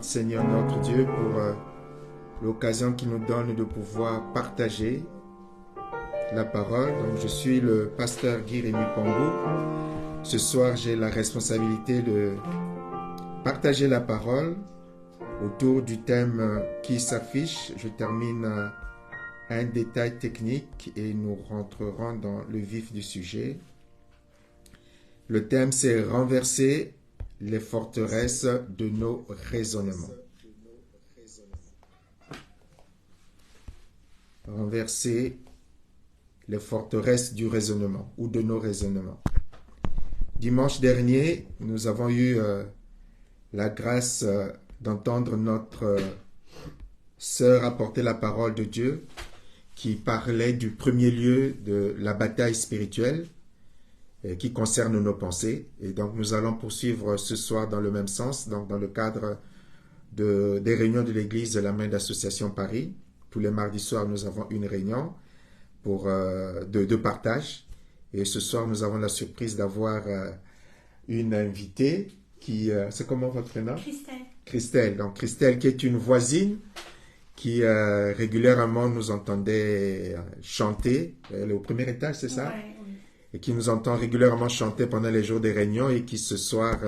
Seigneur notre Dieu pour l'occasion qu'il nous donne de pouvoir partager la parole. Donc je suis le pasteur Guy Rémy Pambou. Ce soir j'ai la responsabilité de partager la parole autour du thème qui s'affiche. Je termine un détail technique et nous rentrerons dans le vif du sujet. Le thème c'est renverser les forteresses de nos raisonnements. Renverser les forteresses du raisonnement ou de nos raisonnements. Dimanche dernier, nous avons eu la grâce d'entendre notre sœur apporter la parole de Dieu qui parlait du premier lieu de la bataille spirituelle qui concerne nos pensées. Et donc, nous allons poursuivre ce soir dans le même sens, donc dans le cadre des réunions de l'Église de la Main d'Association Paris. Tous les mardis soirs, nous avons une réunion de partage. Et ce soir, nous avons la surprise d'avoir une invitée qui... c'est comment votre prénom? Christelle. Christelle. Donc, Christelle qui est une voisine qui régulièrement nous entendait chanter. Elle est au premier étage, c'est ça? Ouais. Et qui nous entend régulièrement chanter pendant les jours des réunions et qui ce soir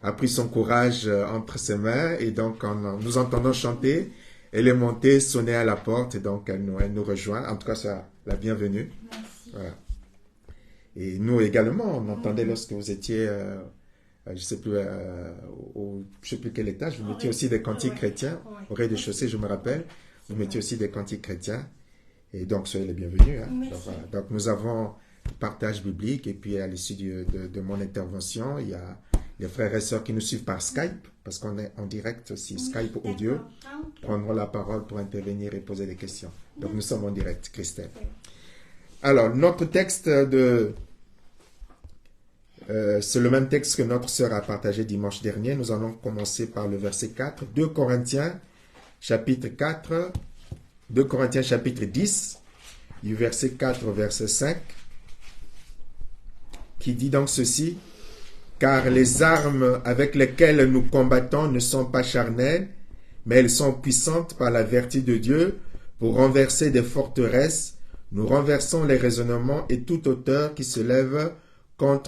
a pris son courage entre ses mains. Et donc, en nous entendant chanter, elle est montée, sonner à la porte et donc elle nous rejoint. En tout cas, c'est la bienvenue. Merci. Voilà. Et nous également, on entendait lorsque vous étiez, je ne sais plus quel étage, vous mettiez aussi des cantiques chrétiens, au rez-de-chaussée, je me rappelle. Vous mettiez aussi des cantiques chrétiens. Et donc, soyez les bienvenus. Hein. Donc, voilà. Donc, nous avons partage biblique et puis à l'issue de mon intervention, il y a les frères et sœurs qui nous suivent par Skype parce qu'on est en direct aussi, Skype audio, prendront la parole pour intervenir et poser des questions. Donc nous sommes en direct, Christelle. Alors, notre texte c'est le même texte que notre sœur a partagé dimanche dernier. Nous allons commencer par le verset 4, 2 Corinthiens chapitre 4, 2 Corinthiens chapitre 10, du verset 4 au verset 5. Qui dit donc ceci, « Car les armes avec lesquelles nous combattons ne sont pas charnelles, mais elles sont puissantes par la vertu de Dieu Pour renverser des forteresses, nous renversons les raisonnements et toute hauteur qui se lève nous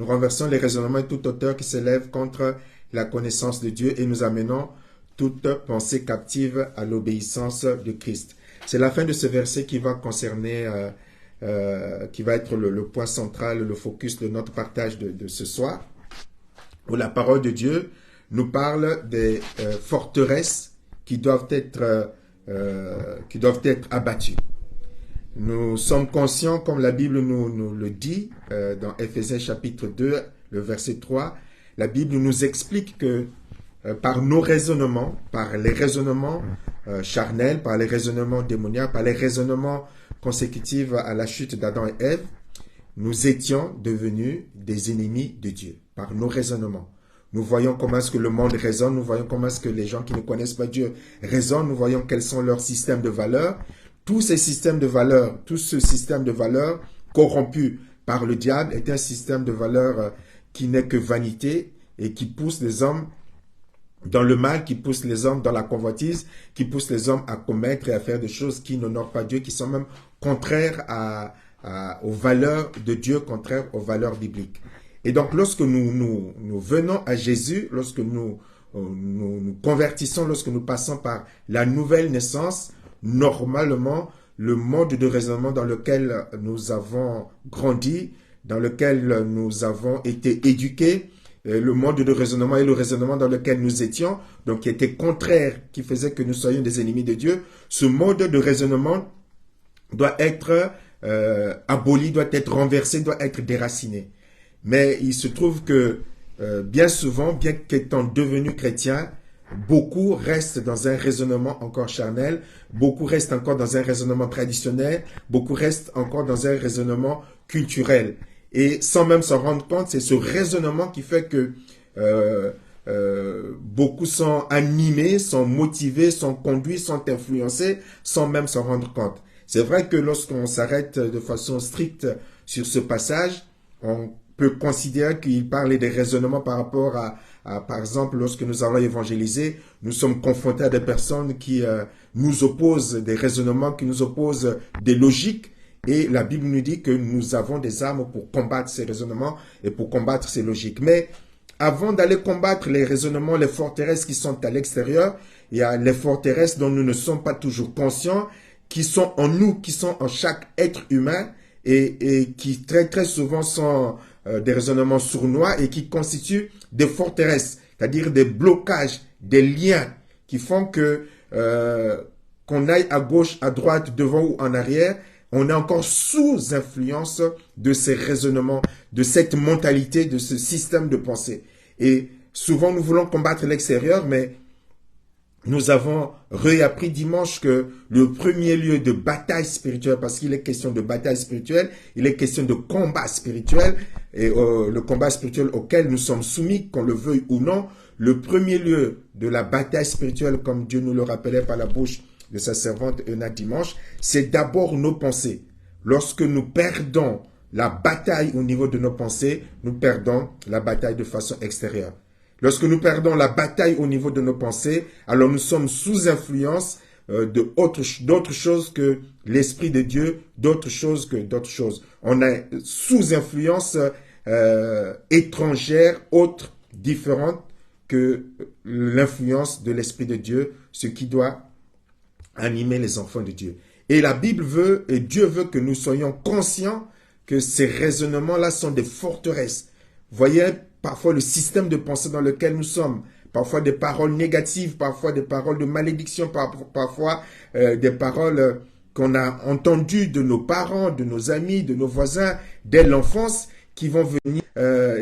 renversons les raisonnements et toute hauteur qui se lève contre la connaissance de Dieu et nous amenons toute pensée captive à l'obéissance de Christ. C'est la fin de ce verset qui va concerner, qui va être le point central, le focus de notre partage de ce soir, où la parole de Dieu nous parle des forteresses qui doivent être abattues. Nous sommes conscients, comme la Bible nous le dit, dans Éphésiens chapitre 2, le verset 3, la Bible nous explique que par nos raisonnements, par les raisonnements charnels, par les raisonnements démoniaques, par les raisonnements consécutifs à la chute d'Adam et Ève, nous étions devenus des ennemis de Dieu, par nos raisonnements. Nous voyons comment est-ce que le monde raisonne, nous voyons comment est-ce que les gens qui ne connaissent pas Dieu raisonnent, nous voyons quels sont leurs systèmes de valeurs. Tout ce système de valeurs corrompu par le diable est un système de valeurs qui n'est que vanité et qui pousse les hommes dans le mal, qui pousse les hommes dans la convoitise, qui pousse les hommes à commettre et à faire des choses qui n'honorent pas Dieu, qui sont même contraires aux valeurs de Dieu, contraires aux valeurs bibliques. Et donc, lorsque nous venons à Jésus, lorsque nous convertissons, lorsque nous passons par la nouvelle naissance, normalement, le mode de raisonnement dans lequel nous avons grandi, dans lequel nous avons été éduqués, le mode de raisonnement et le raisonnement dans lequel nous étions, donc qui était contraire, qui faisait que nous soyons des ennemis de Dieu, ce mode de raisonnement doit être aboli, doit être renversé, doit être déraciné. Mais il se trouve que bien souvent, bien qu'étant devenus chrétiens, beaucoup restent dans un raisonnement encore charnel, beaucoup restent encore dans un raisonnement traditionnel, beaucoup restent encore dans un raisonnement culturel. Et sans même s'en rendre compte, c'est ce raisonnement qui fait que beaucoup sont animés, sont motivés, sont conduits, sont influencés sans même s'en rendre compte. C'est vrai que lorsqu'on s'arrête de façon stricte sur ce passage, on peut considérer qu'il parle des raisonnements par rapport par exemple, lorsque nous allons évangéliser, nous sommes confrontés à des personnes qui nous opposent des raisonnements, qui nous opposent des logiques. Et la Bible nous dit que nous avons des armes pour combattre ces raisonnements et pour combattre ces logiques. Mais avant d'aller combattre les raisonnements, les forteresses qui sont à l'extérieur, il y a les forteresses dont nous ne sommes pas toujours conscients, qui sont en nous, qui sont en chaque être humain et qui très très souvent sont des raisonnements sournois et qui constituent des forteresses, c'est-à-dire des blocages, des liens qui font que qu'on aille à gauche, à droite, devant ou en arrière, on est encore sous influence de ces raisonnements, de cette mentalité, de ce système de pensée. Et souvent nous voulons combattre l'extérieur, mais nous avons réappris dimanche que le premier lieu de bataille spirituelle, parce qu'il est question de bataille spirituelle, il est question de combat spirituel, et le combat spirituel auquel nous sommes soumis, qu'on le veuille ou non, le premier lieu de la bataille spirituelle, comme Dieu nous le rappelait par la bouche de sa servante Euna dimanche, c'est d'abord nos pensées. Lorsque nous perdons la bataille au niveau de nos pensées, nous perdons la bataille de façon extérieure. Lorsque nous perdons la bataille au niveau de nos pensées, alors nous sommes sous influence d'autres choses que l'Esprit de Dieu, d'autres choses que d'autres choses. On est sous influence étrangère, autre, différente que l'influence de l'Esprit de Dieu, ce qui doit animer les enfants de Dieu. Et la Bible veut, et Dieu veut que nous soyons conscients que ces raisonnements-là sont des forteresses. Voyez parfois le système de pensée dans lequel nous sommes, parfois des paroles négatives, parfois des paroles de malédiction, parfois des paroles qu'on a entendues de nos parents, de nos amis, de nos voisins, dès l'enfance, qui vont venir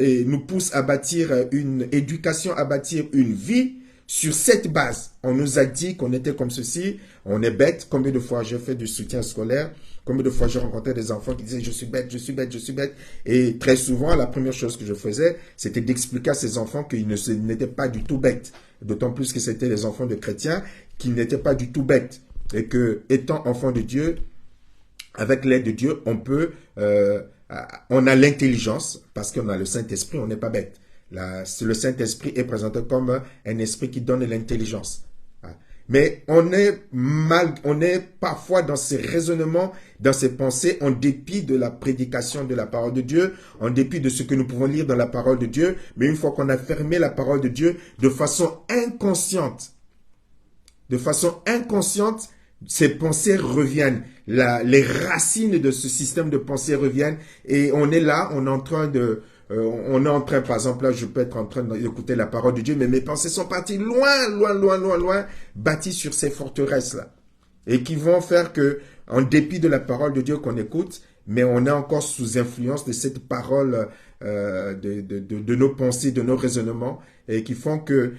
et nous poussent à bâtir une éducation, à bâtir une vie. Sur cette base, on nous a dit qu'on était comme ceci, on est bête. Combien de fois j'ai fait du soutien scolaire, combien de fois j'ai rencontré des enfants qui disaient je suis bête, je suis bête, je suis bête. Et très souvent, la première chose que je faisais, c'était d'expliquer à ces enfants qu'ils n'étaient pas du tout bêtes. D'autant plus que c'était des enfants de chrétiens qui n'étaient pas du tout bêtes. Et que, étant enfants de Dieu, avec l'aide de Dieu, on a l'intelligence, parce qu'on a le Saint-Esprit, on n'est pas bête. Le Saint-Esprit est présenté comme un esprit qui donne l'intelligence. Mais on est parfois dans ces raisonnements, dans ces pensées, en dépit de la prédication de la parole de Dieu, en dépit de ce que nous pouvons lire dans la parole de Dieu. Mais une fois qu'on a fermé la parole de Dieu, de façon inconsciente, ces pensées reviennent. Les racines de ce système de pensée reviennent. Et on est là, on est en train, par exemple, là, je peux être en train d'écouter la parole de Dieu, mais mes pensées sont parties loin, bâties sur ces forteresses-là. Et qui vont faire que, en dépit de la parole de Dieu qu'on écoute, mais on est encore sous influence de cette parole, de nos pensées, de nos raisonnements, et qui font que,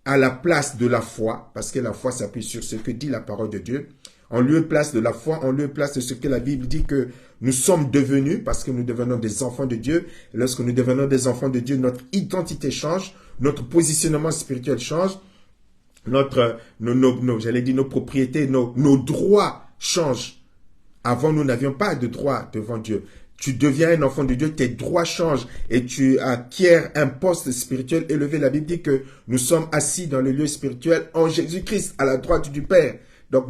à la place de la foi, parce que la foi s'appuie sur ce que dit la parole de Dieu, en lieu et place de la foi, en lieu et place de ce que la Bible dit que nous sommes devenus, parce que nous devenons des enfants de Dieu. Et lorsque nous devenons des enfants de Dieu, notre identité change, notre positionnement spirituel change, nos propriétés, nos droits changent. Avant, nous n'avions pas de droits devant Dieu. Tu deviens un enfant de Dieu, tes droits changent et tu acquiers un poste spirituel élevé. La Bible dit que nous sommes assis dans le lieu spirituel en Jésus-Christ, à la droite du Père. Donc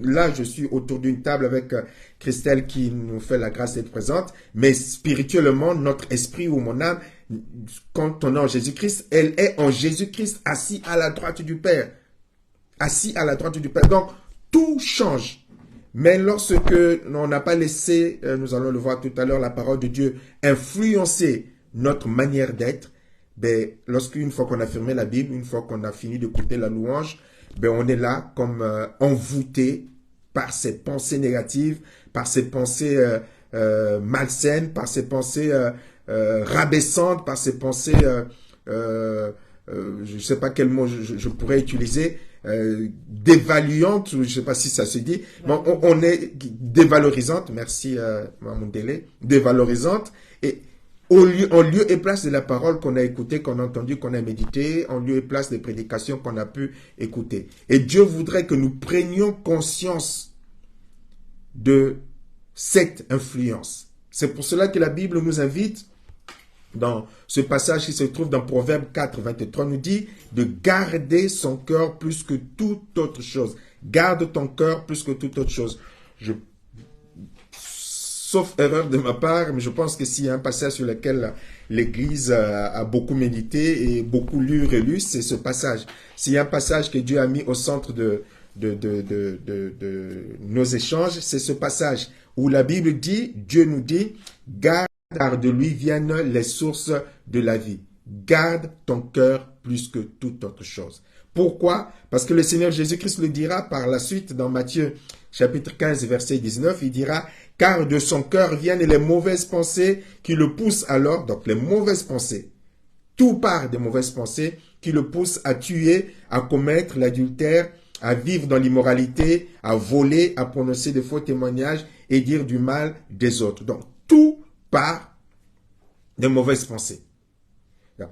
là, je suis autour d'une table avec Christelle qui nous fait la grâce d'être présente. Mais spirituellement, notre esprit ou mon âme, quand on est en Jésus-Christ, elle est en Jésus-Christ, assis à la droite du Père. Assis à la droite du Père. Donc, tout change. Mais lorsque on n'a pas laissé, nous allons le voir tout à l'heure, la parole de Dieu influencer notre manière d'être, ben, lorsqu'une fois qu'on a fermé la Bible, une fois qu'on a fini d'écouter la louange, ben, on est là comme envoûté par ces pensées négatives, par ces pensées malsaines, par ces pensées rabaissantes, par ces pensées, je ne sais pas quel mot je pourrais utiliser, dévaluante, je ne sais pas si ça se dit, mais on est dévalorisante, merci Mamoundele, dévalorisante, et en lieu et place de la parole qu'on a écoutée, qu'on a entendue, qu'on a médité, en lieu et place des prédications qu'on a pu écouter. Et Dieu voudrait que nous prenions conscience de cette influence. C'est pour cela que la Bible nous invite, dans ce passage qui se trouve dans Proverbe 4, 23, nous dit de garder son cœur plus que toute autre chose. Garde ton cœur plus que toute autre chose. Sauf erreur de ma part, mais je pense que s'il y a un passage sur lequel l'Église a beaucoup médité et beaucoup lu, relu, c'est ce passage. S'il y a un passage que Dieu a mis au centre de nos échanges, c'est ce passage où la Bible dit, Dieu nous dit, garde, car de lui viennent les sources de la vie. Garde ton cœur plus que toute autre chose. Pourquoi? Parce que le Seigneur Jésus-Christ le dira par la suite dans Matthieu chapitre 15 verset 19, il dira, car de son cœur viennent les mauvaises pensées qui le poussent alors, donc les mauvaises pensées, tout part des mauvaises pensées qui le poussent à tuer, à commettre l'adultère, à vivre dans l'immoralité, à voler, à prononcer de faux témoignages et dire du mal des autres. Donc tout par de mauvaises pensées. Donc,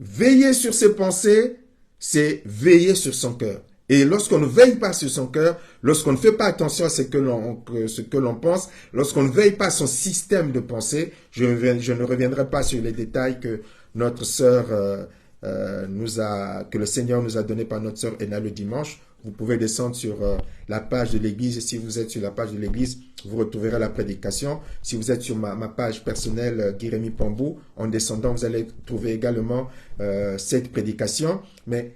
veiller sur ses pensées, c'est veiller sur son cœur. Et lorsqu'on ne veille pas sur son cœur, lorsqu'on ne fait pas attention à ce que l'on pense, lorsqu'on ne veille pas à son système de pensée, je ne reviendrai pas sur les détails que notre sœur que le Seigneur nous a donné par notre sœur Ena le dimanche. Vous pouvez descendre sur la page de l'église. Et si vous êtes sur la page de l'église, vous retrouverez la prédication. Si vous êtes sur ma page personnelle, Guérémy Pambou, en descendant, vous allez trouver également cette prédication. Mais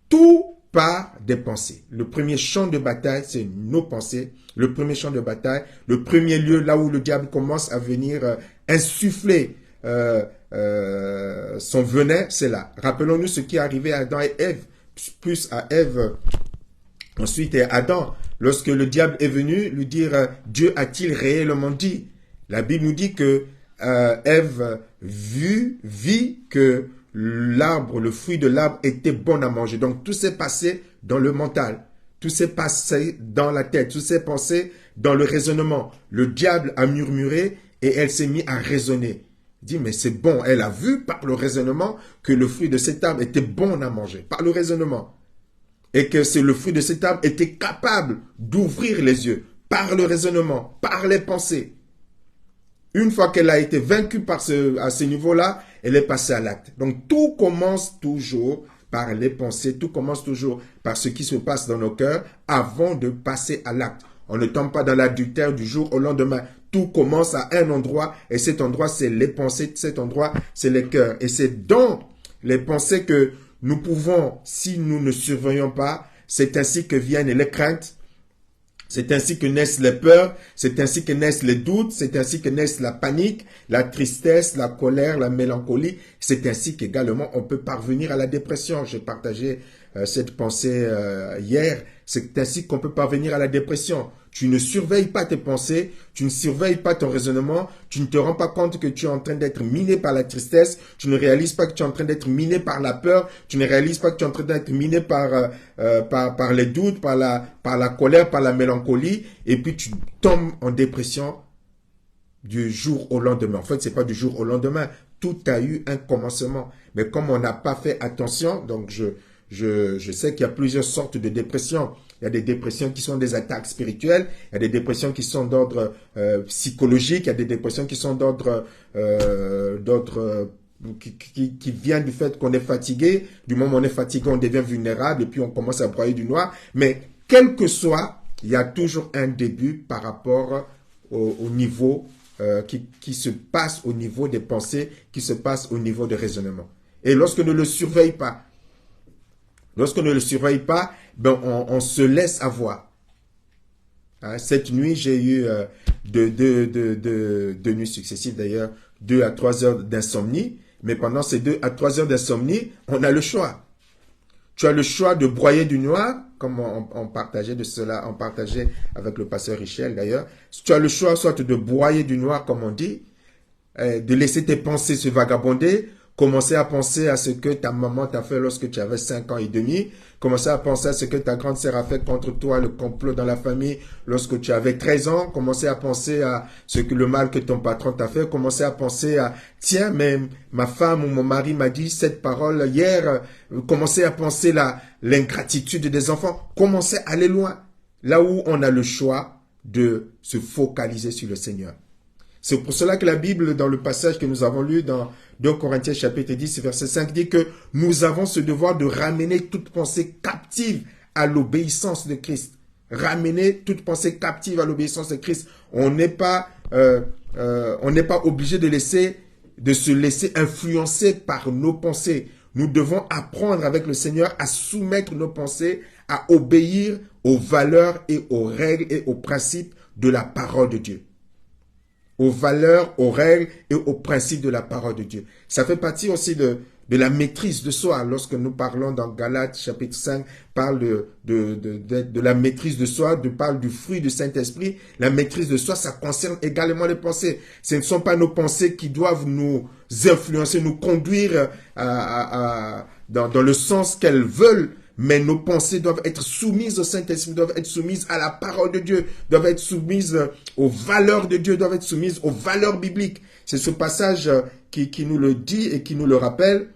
tout part des pensées. Le premier champ de bataille, c'est nos pensées. Le premier champ de bataille, le premier lieu là où le diable commence à venir insuffler son venin, c'est là. Rappelons-nous ce qui est arrivé à Adam et Ève, plus à Ève, ensuite à Adam, lorsque le diable est venu lui dire Dieu a-t-il réellement dit? La Bible nous dit que Ève vit que l'arbre, le fruit de l'arbre était bon à manger. Donc tout s'est passé dans le mental, tout s'est passé dans la tête, tout s'est passé dans le raisonnement. Le diable a murmuré et elle s'est mise à raisonner. Dit, mais c'est bon, elle a vu par le raisonnement que le fruit de cet arbre était bon à manger, par le raisonnement. Et que le fruit de cet arbre était capable d'ouvrir les yeux, par le raisonnement, par les pensées. Une fois qu'elle a été vaincue à ce niveau-là, elle est passée à l'acte. Donc tout commence toujours par les pensées. Tout commence toujours par ce qui se passe dans nos cœurs avant de passer à l'acte. On ne tombe pas dans l'adultère du jour au lendemain. Tout commence à un endroit et cet endroit, c'est les pensées, cet endroit, c'est les cœurs. Et c'est dans les pensées que nous pouvons, si nous ne surveillons pas, c'est ainsi que viennent les craintes, c'est ainsi que naissent les peurs, c'est ainsi que naissent les doutes, c'est ainsi que naissent la panique, la tristesse, la colère, la mélancolie. C'est ainsi qu'également on peut parvenir à la dépression. J'ai partagé cette pensée hier. C'est ainsi qu'on peut parvenir à la dépression. Tu ne surveilles pas tes pensées, tu ne surveilles pas ton raisonnement, tu ne te rends pas compte que tu es en train d'être miné par la tristesse, tu ne réalises pas que tu es en train d'être miné par la peur, tu ne réalises pas que tu es en train d'être miné par les doutes, par la colère, par la mélancolie, et puis tu tombes en dépression du jour au lendemain. En fait, c'est pas du jour au lendemain, tout a eu un commencement. Mais comme on n'a pas fait attention, donc je sais qu'il y a plusieurs sortes de dépressions. Il y a des dépressions qui sont des attaques spirituelles, il y a des dépressions qui sont d'ordre psychologique, il y a des dépressions qui sont d'ordre qui vient du fait qu'on est fatigué. Du moment où on est fatigué, on devient vulnérable et puis on commence à broyer du noir. Mais quel que soit, il y a toujours un début par rapport au niveau qui se passe au niveau des pensées, qui se passe au niveau des raisonnements. Et lorsqu'on ne le surveille pas, ben on se laisse avoir. Hein, cette nuit, j'ai eu deux nuits successives d'ailleurs, 2 à 3 heures d'insomnie. Mais pendant ces 2 à 3 heures d'insomnie, on a le choix. Tu as le choix de broyer du noir, comme on partageait de cela, on partageait avec le pasteur Richel d'ailleurs. Tu as le choix soit de broyer du noir, comme on dit, de laisser tes pensées se vagabonder, commencer à penser à ce que ta maman t'a fait lorsque tu avais 5 ans et demi, commencer à penser à ce que ta grande sœur a fait contre toi, le complot dans la famille lorsque tu avais 13 ans, commencer à penser à ce que le mal que ton patron t'a fait, commencer à penser à tiens, mais ma femme ou mon mari m'a dit cette parole hier, commencer à penser l'ingratitude des enfants, commencer à aller loin, là où on a le choix de se focaliser sur le Seigneur. C'est pour cela que la Bible, dans le passage que nous avons lu dans 2 Corinthiens chapitre 10, verset 5, dit que nous avons ce devoir de ramener toute pensée captive à l'obéissance de Christ. Ramener toute pensée captive à l'obéissance de Christ. On n'est pas obligé de se laisser influencer par nos pensées. Nous devons apprendre avec le Seigneur à soumettre nos pensées, à obéir aux valeurs et aux règles et aux principes de la parole de Dieu. Aux valeurs, aux règles et aux principes de la parole de Dieu. Ça fait partie aussi de la maîtrise de soi. Lorsque nous parlons dans Galates chapitre 5, parle de la maîtrise de soi, parle du fruit du Saint-Esprit. La maîtrise de soi, ça concerne également les pensées. Ce ne sont pas nos pensées qui doivent nous influencer, nous conduire dans le sens qu'elles veulent. Mais nos pensées doivent être soumises au Saint-Esprit, doivent être soumises à la parole de Dieu, doivent être soumises aux valeurs de Dieu, doivent être soumises aux valeurs bibliques. C'est ce passage qui nous le dit et qui nous le rappelle,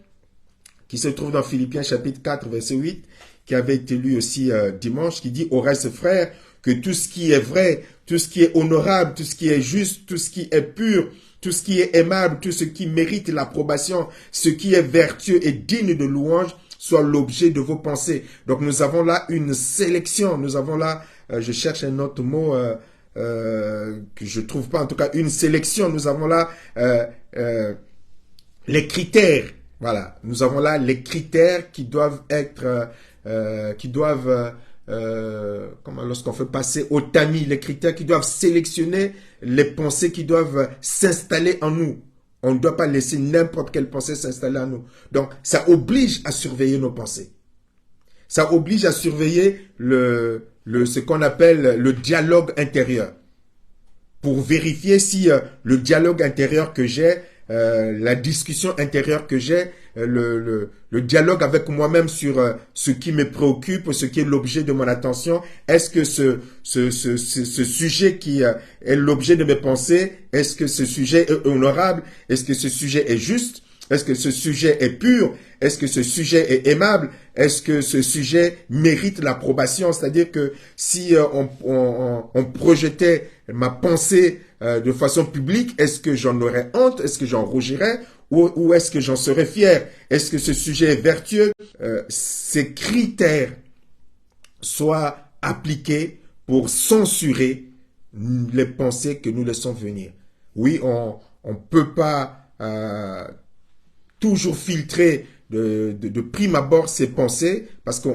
qui se trouve dans Philippiens chapitre 4, verset 8, qui avait été lu aussi dimanche, qui dit « Au reste, frères, que tout ce qui est vrai, tout ce qui est honorable, tout ce qui est juste, tout ce qui est pur, tout ce qui est aimable, tout ce qui mérite l'approbation, ce qui est vertueux et digne de louange, soit l'objet de vos pensées. » Donc nous avons là une sélection, nous avons là, je cherche un autre mot que je ne trouve pas, en tout cas une sélection, nous avons là les critères, voilà, nous avons là les critères qui doivent être, lorsqu'on fait passer au tamis, les critères qui doivent sélectionner les pensées qui doivent s'installer en nous. On ne doit pas laisser n'importe quelle pensée s'installer en nous. Donc, ça oblige à surveiller nos pensées. Ça oblige à surveiller ce qu'on appelle le dialogue intérieur. Pour vérifier si le dialogue intérieur que j'ai, la discussion intérieure que j'ai, le dialogue avec moi-même sur ce qui me préoccupe, ce qui est l'objet de mon attention, est-ce que ce sujet qui est l'objet de mes pensées, est-ce que ce sujet est honorable, est-ce que ce sujet est juste, est-ce que ce sujet est pur, est-ce que ce sujet est aimable, est-ce que ce sujet mérite l'approbation, c'est-à-dire que si on projetait ma pensée de façon publique, est-ce que j'en aurais honte, est-ce que j'en rougirais, Ou est-ce que j'en serai fier? Est-ce que ce sujet est vertueux? Ces critères soient appliqués pour censurer les pensées que nous laissons venir. Oui, on ne peut pas toujours filtrer de prime abord ces pensées, parce que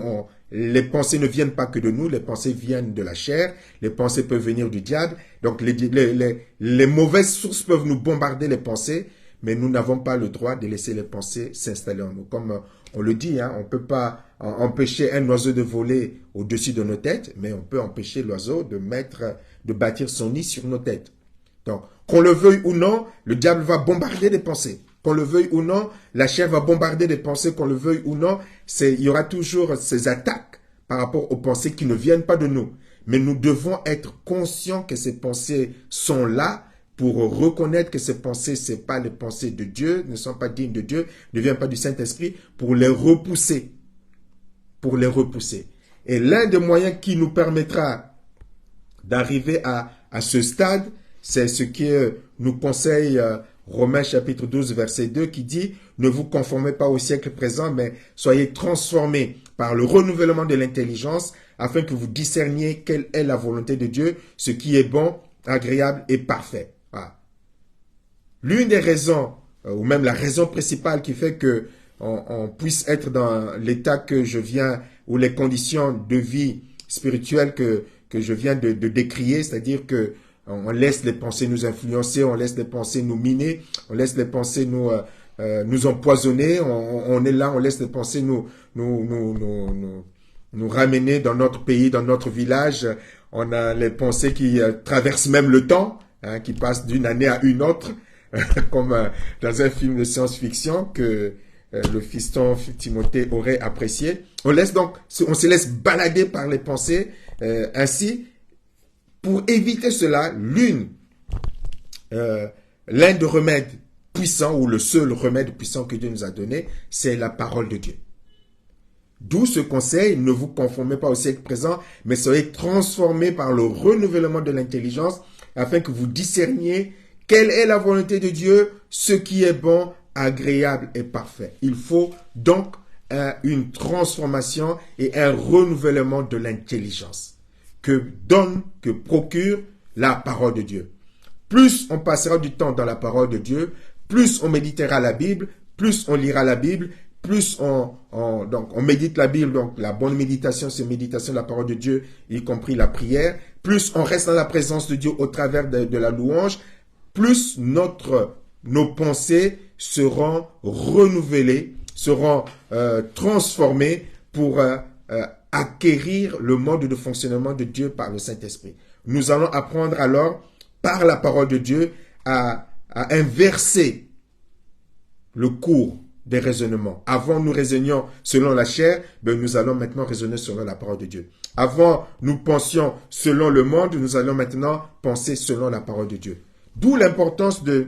les pensées ne viennent pas que de nous, les pensées viennent de la chair, les pensées peuvent venir du diable, donc les mauvaises sources peuvent nous bombarder les pensées, mais nous n'avons pas le droit de laisser les pensées s'installer en nous. Comme on le dit, on ne peut pas empêcher un oiseau de voler au-dessus de nos têtes, mais on peut empêcher l'oiseau de bâtir son nid sur nos têtes. Donc, qu'on le veuille ou non, le diable va bombarder des pensées. Qu'on le veuille ou non, la chair va bombarder des pensées, qu'on le veuille ou non, il y aura toujours ces attaques par rapport aux pensées qui ne viennent pas de nous. Mais nous devons être conscients que ces pensées sont là pour reconnaître que ces pensées, ce n'est pas les pensées de Dieu, ne sont pas dignes de Dieu, ne viennent pas du Saint-Esprit, pour les repousser. Pour les repousser. Et l'un des moyens qui nous permettra d'arriver à ce stade, c'est ce que nous conseille Romains chapitre 12, verset 2, qui dit « Ne vous conformez pas au siècle présent, mais soyez transformés par le renouvellement de l'intelligence, afin que vous discerniez quelle est la volonté de Dieu, ce qui est bon, agréable et parfait. » Voilà. L'une des raisons, ou même la raison principale qui fait que on puisse être dans l'état que je viens, ou les conditions de vie spirituelle que je viens de décrire, c'est-à-dire que on laisse les pensées nous influencer, on laisse les pensées nous miner, on laisse les pensées nous empoisonner, on est là, on laisse les pensées nous ramener dans notre pays, dans notre village. On a les pensées qui traversent même le temps, qui passent d'une année à une autre, comme dans un film de science-fiction que le fiston Timothée aurait apprécié. On se laisse balader par les pensées ainsi. Pour éviter cela, l'un des remèdes puissants, ou le seul remède puissant que Dieu nous a donné, c'est la parole de Dieu. D'où ce conseil, ne vous conformez pas au siècle présent, mais soyez transformés par le renouvellement de l'intelligence, afin que vous discerniez quelle est la volonté de Dieu, ce qui est bon, agréable et parfait. Il faut donc une transformation et un renouvellement de l'intelligence que procure la parole de Dieu. Plus on passera du temps dans la parole de Dieu, plus on méditera la Bible, plus on lira la Bible, plus on médite la Bible, donc la bonne méditation, c'est méditation de la parole de Dieu, y compris la prière, plus on reste dans la présence de Dieu au travers de la louange, plus nos pensées seront renouvelées, seront transformées pour acquérir le mode de fonctionnement de Dieu par le Saint-Esprit. Nous allons apprendre alors, par la parole de Dieu, à inverser le cours des raisonnements. Avant, nous raisonnions selon la chair, nous allons maintenant raisonner selon la parole de Dieu. Avant, nous pensions selon le monde, nous allons maintenant penser selon la parole de Dieu. D'où l'importance de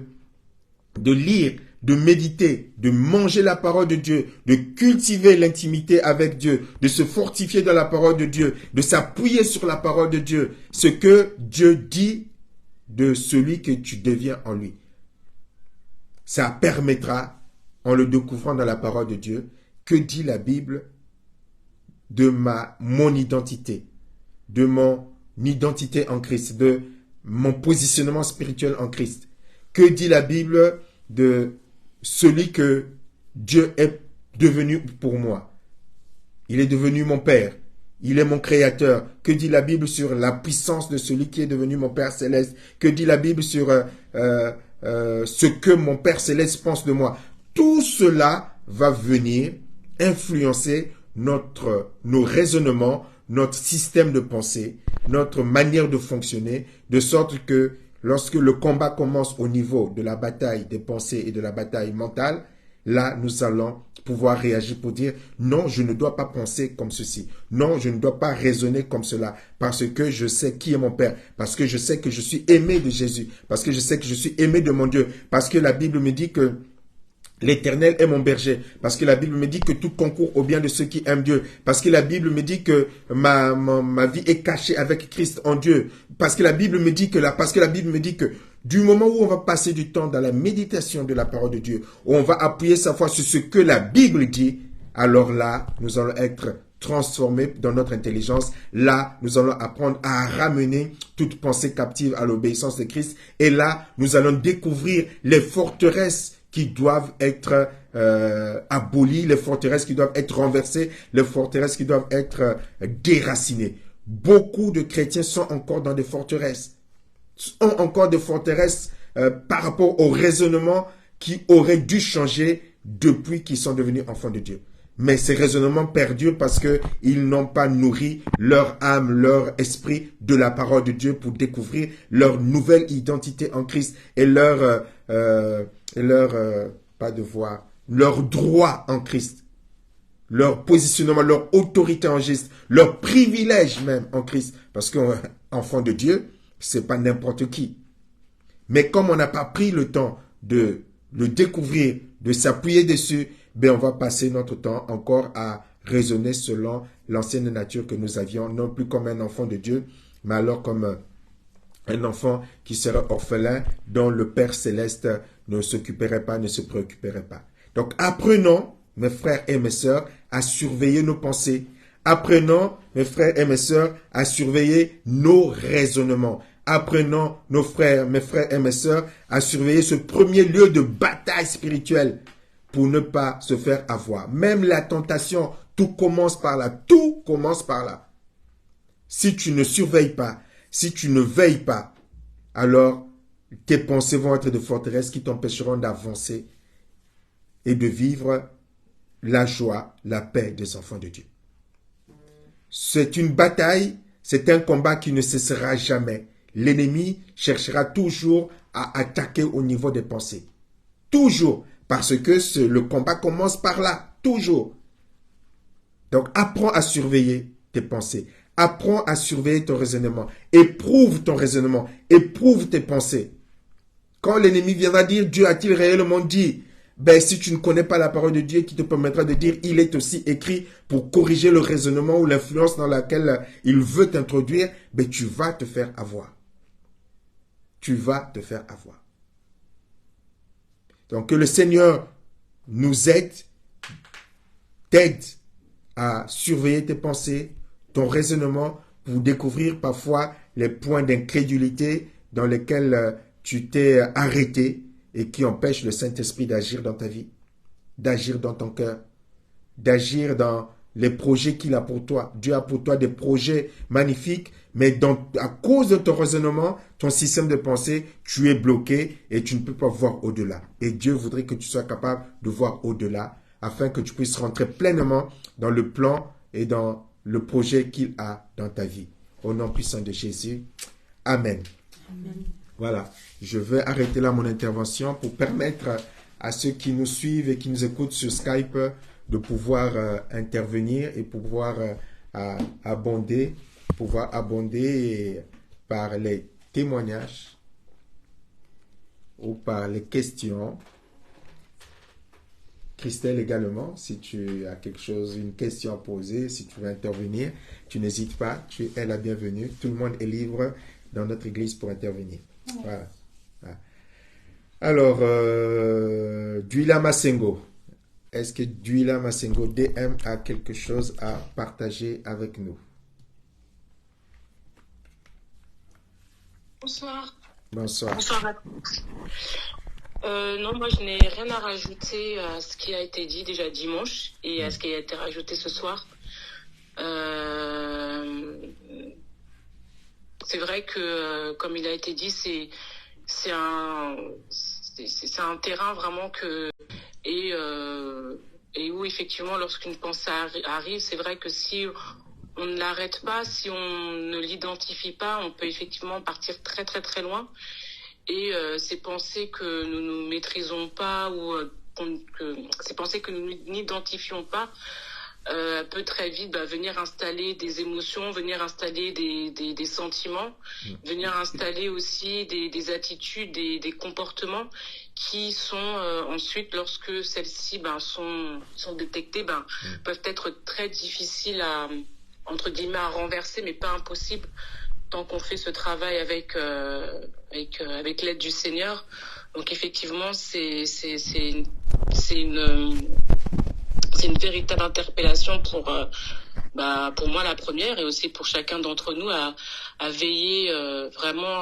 lire, de méditer, de manger la parole de Dieu, de cultiver l'intimité avec Dieu, de se fortifier dans la parole de Dieu, de s'appuyer sur la parole de Dieu, ce que Dieu dit de celui que tu deviens en lui. Ça permettra, en le découvrant dans la parole de Dieu, que dit la Bible de mon identité, de mon identité en Christ, de mon positionnement spirituel en Christ. Que dit la Bible de celui que Dieu est devenu pour moi? Il est devenu mon Père. Il est mon Créateur. Que dit la Bible sur la puissance de celui qui est devenu mon Père Céleste? Que dit la Bible sur ce que mon Père Céleste pense de moi? Tout cela va venir influencer nos raisonnements, notre système de pensée, notre manière de fonctionner, de sorte que lorsque le combat commence au niveau de la bataille des pensées et de la bataille mentale, là, nous allons pouvoir réagir pour dire « Non, je ne dois pas penser comme ceci. Non, je ne dois pas raisonner comme cela. Parce que je sais qui est mon Père. Parce que je sais que je suis aimé de Jésus. Parce que je sais que je suis aimé de mon Dieu. Parce que la Bible me dit que l'Éternel est mon berger, parce que la Bible me dit que tout concourt au bien de ceux qui aiment Dieu, parce que la Bible me dit que ma vie est cachée avec Christ en Dieu, parce que la Bible me dit que Du moment où on va passer du temps dans la méditation de la parole de Dieu, où on va appuyer sa foi sur ce que la Bible dit, alors là, nous allons être transformés dans notre intelligence. Là, nous allons apprendre à ramener toute pensée captive à l'obéissance de Christ. Et là, nous allons découvrir les forteresses qui doivent être abolies, les forteresses qui doivent être renversées, les forteresses qui doivent être déracinées. Beaucoup de chrétiens sont encore dans des forteresses. Ont encore des forteresses par rapport au raisonnement qui aurait dû changer depuis qu'ils sont devenus enfants de Dieu. Mais ces raisonnements perdurent parce qu'ils n'ont pas nourri leur âme, leur esprit de la parole de Dieu pour découvrir leur nouvelle identité en Christ et leur droit en Christ, leur positionnement, leur autorité en Christ, leur privilège même en Christ. Parce qu'enfant de Dieu, c'est pas n'importe qui. Mais comme on n'a pas pris le temps de le découvrir, de s'appuyer dessus, on va passer notre temps encore à raisonner selon l'ancienne nature que nous avions, non plus comme un enfant de Dieu, mais alors comme un enfant qui serait orphelin, dont le Père Céleste ne s'occuperait pas, ne se préoccuperait pas. Donc apprenons, mes frères et mes sœurs, à surveiller nos pensées. Apprenons, mes frères et mes sœurs, à surveiller nos raisonnements. Apprenons, mes frères et mes sœurs, à surveiller ce premier lieu de bataille spirituelle pour ne pas se faire avoir. Même la tentation, tout commence par là. Tout commence par là. Si tu ne surveilles pas, si tu ne veilles pas, alors tes pensées vont être des forteresses qui t'empêcheront d'avancer et de vivre la joie, la paix des enfants de Dieu. C'est une bataille, c'est un combat qui ne cessera jamais. L'ennemi cherchera toujours à attaquer au niveau des pensées. Toujours. Parce que le combat commence par là. Toujours. Donc, apprends à surveiller tes pensées. Apprends à surveiller ton raisonnement. Éprouve ton raisonnement. Éprouve tes pensées. Quand l'ennemi viendra dire, Dieu a-t-il réellement dit? Si tu ne connais pas la parole de Dieu qui te permettra de dire, il est aussi écrit pour corriger le raisonnement ou l'influence dans laquelle il veut t'introduire, tu vas te faire avoir. Tu vas te faire avoir. Donc que le Seigneur nous aide, t'aide à surveiller tes pensées, ton raisonnement, pour découvrir parfois les points d'incrédulité dans lesquels tu t'es arrêté et qui empêchent le Saint-Esprit d'agir dans ta vie, d'agir dans ton cœur, d'agir dans les projets qu'il a pour toi. Dieu a pour toi des projets magnifiques, mais à cause de ton raisonnement, ton système de pensée, tu es bloqué et tu ne peux pas voir au-delà. Et Dieu voudrait que tu sois capable de voir au-delà, afin que tu puisses rentrer pleinement dans le plan et dans le projet qu'il a dans ta vie. Au nom puissant de Jésus. Amen. Amen. Voilà, je vais arrêter là mon intervention pour permettre à ceux qui nous suivent et qui nous écoutent sur Skype de pouvoir intervenir et pouvoir abonder par les témoignages ou par les questions. Christelle également, si tu as une question à poser, si tu veux intervenir, tu n'hésites pas, tu es la bienvenue. Tout le monde est libre dans notre église pour intervenir. Voilà. Alors, Duila Masengo. Est-ce que Duila Masengo DM a quelque chose à partager avec nous? Bonsoir. Bonsoir. Bonsoir à tous. Non, moi je n'ai rien à rajouter à ce qui a été dit déjà dimanche et à ce qui a été rajouté ce soir. C'est vrai que, comme il a été dit, c'est un terrain vraiment et où effectivement lorsqu'une pensée arrive, c'est vrai que si on ne l'arrête pas, si on ne l'identifie pas, on peut effectivement partir très très très loin. Et ces pensées que nous ne maîtrisons pas ou ces pensées que nous n'identifions pas peut très vite venir installer des émotions, venir installer des sentiments, venir installer aussi des attitudes, des comportements qui sont ensuite, lorsque celles-ci sont détectées, peuvent être très difficiles à, entre guillemets, à renverser, mais pas impossible, tant qu'on fait ce travail avec l'aide du Seigneur. Donc effectivement, c'est une véritable interpellation pour moi la première, et aussi pour chacun d'entre nous, à veiller vraiment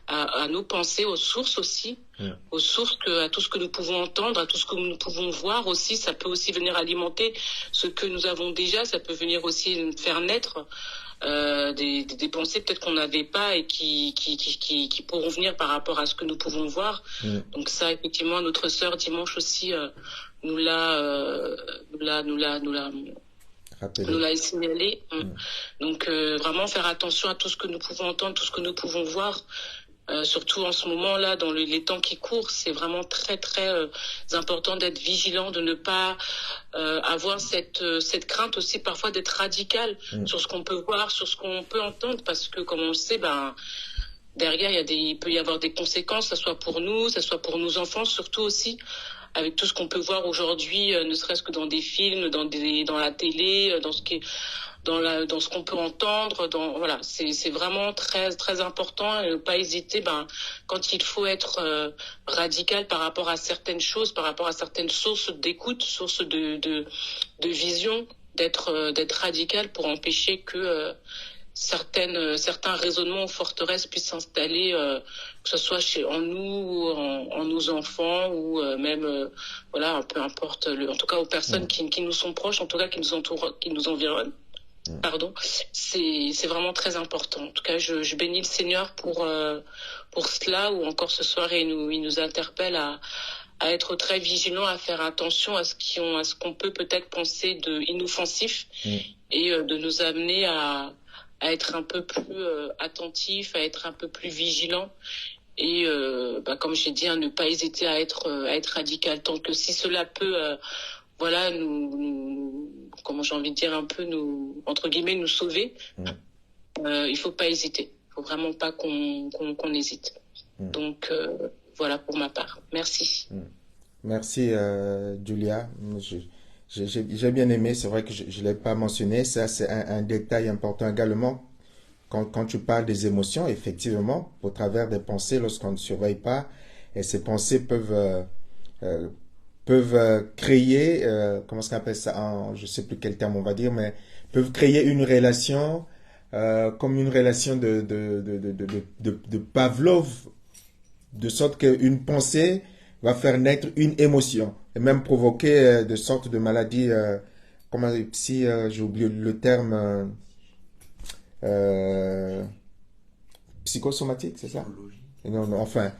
à nos pensées, aux sources aussi, aux sources, à tout ce que nous pouvons entendre, à tout ce que nous pouvons voir aussi. Ça peut aussi venir alimenter ce que nous avons déjà, ça peut venir aussi faire naître des pensées peut-être qu'on n'avait pas et qui pourront venir par rapport à ce que nous pouvons voir. Donc ça, effectivement, notre sœur dimanche aussi nous l'a signalé. Donc vraiment faire attention à tout ce que nous pouvons entendre, tout ce que nous pouvons voir. Surtout en ce moment-là, dans les temps qui courent, c'est vraiment très très important d'être vigilant, de ne pas avoir cette crainte aussi parfois d'être radical sur ce qu'on peut voir, sur ce qu'on peut entendre, parce que comme on le sait, derrière il peut y avoir des conséquences, ça soit pour nous, ça soit pour nos enfants, surtout aussi avec tout ce qu'on peut voir aujourd'hui, ne serait-ce que dans des films, dans la télé, dans ce qu'on peut entendre, voilà, c'est vraiment très très important, et ne pas hésiter quand il faut être radical par rapport à certaines choses, par rapport à certaines sources d'écoute, sources de vision, d'être radical pour empêcher que certains raisonnements ou forteresses puissent s'installer, que ce soit en nous ou en nos enfants, ou même voilà, peu importe, en tout cas aux personnes qui nous sont proches, en tout cas qui nous entourent, qui nous environnent. Pardon, c'est vraiment très important. En tout cas, je bénis le Seigneur pour cela, ou encore ce soir il nous interpelle à être très vigilant, à faire attention à ce qu'on peut peut-être penser d'inoffensif, et de nous amener à être un peu plus attentif, à être un peu plus vigilant, et comme j'ai dit, ne pas hésiter à être radical, tant que si cela peut voilà, comment j'ai envie de dire, un peu entre guillemets, nous sauver. Il faut pas hésiter. Il faut vraiment pas qu'on hésite. Donc, voilà pour ma part. Merci. Merci, Julia. J'ai bien aimé. C'est vrai que je l'ai pas mentionné. Ça, c'est un détail important également. Quand tu parles des émotions, effectivement, au travers des pensées, lorsqu'on ne surveille pas, et ces pensées peuvent créer, comment est-ce qu'on appelle ça, je sais plus quel terme on va dire, mais peuvent créer une relation, comme une relation de Pavlov, de sorte qu'une pensée va faire naître une émotion, et même provoquer de sortes de maladies, j'ai oublié le terme, psychosomatique, c'est ça? Non, enfin,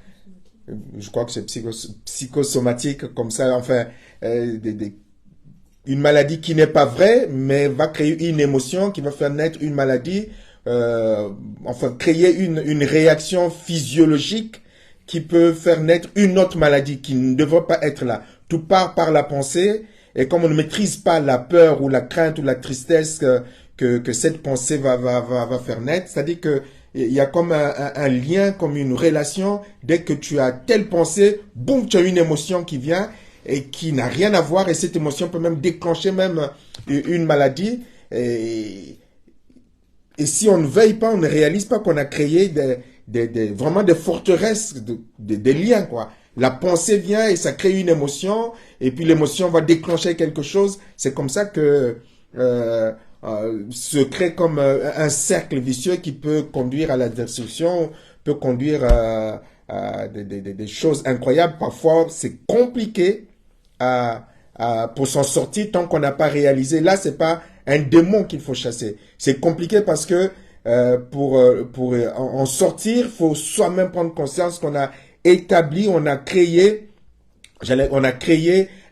je crois que c'est psychosomatique, comme ça, enfin, une maladie qui n'est pas vraie, mais va créer une émotion qui va faire naître une maladie, enfin, créer une réaction physiologique qui peut faire naître une autre maladie qui ne devrait pas être là. Tout part par la pensée, et comme on ne maîtrise pas la peur ou la crainte ou la tristesse que cette pensée va faire naître, c'est-à-dire que il y a comme un lien, comme une relation. Dès que tu as telle pensée, boum, tu as une émotion qui vient et qui n'a rien à voir, et cette émotion peut même déclencher même une maladie. Et si on ne veille pas, on ne réalise pas qu'on a créé vraiment des forteresses, des liens, quoi. La pensée vient et ça crée une émotion, et puis l'émotion va déclencher quelque chose. C'est comme ça que se crée comme un cercle vicieux qui peut conduire à la destruction, peut conduire à des choses incroyables. Parfois, c'est compliqué pour s'en sortir tant qu'on n'a pas réalisé. Là, c'est pas un démon qu'il faut chasser. C'est compliqué parce que pour en sortir, faut soi-même prendre conscience qu'on a établi, on a créé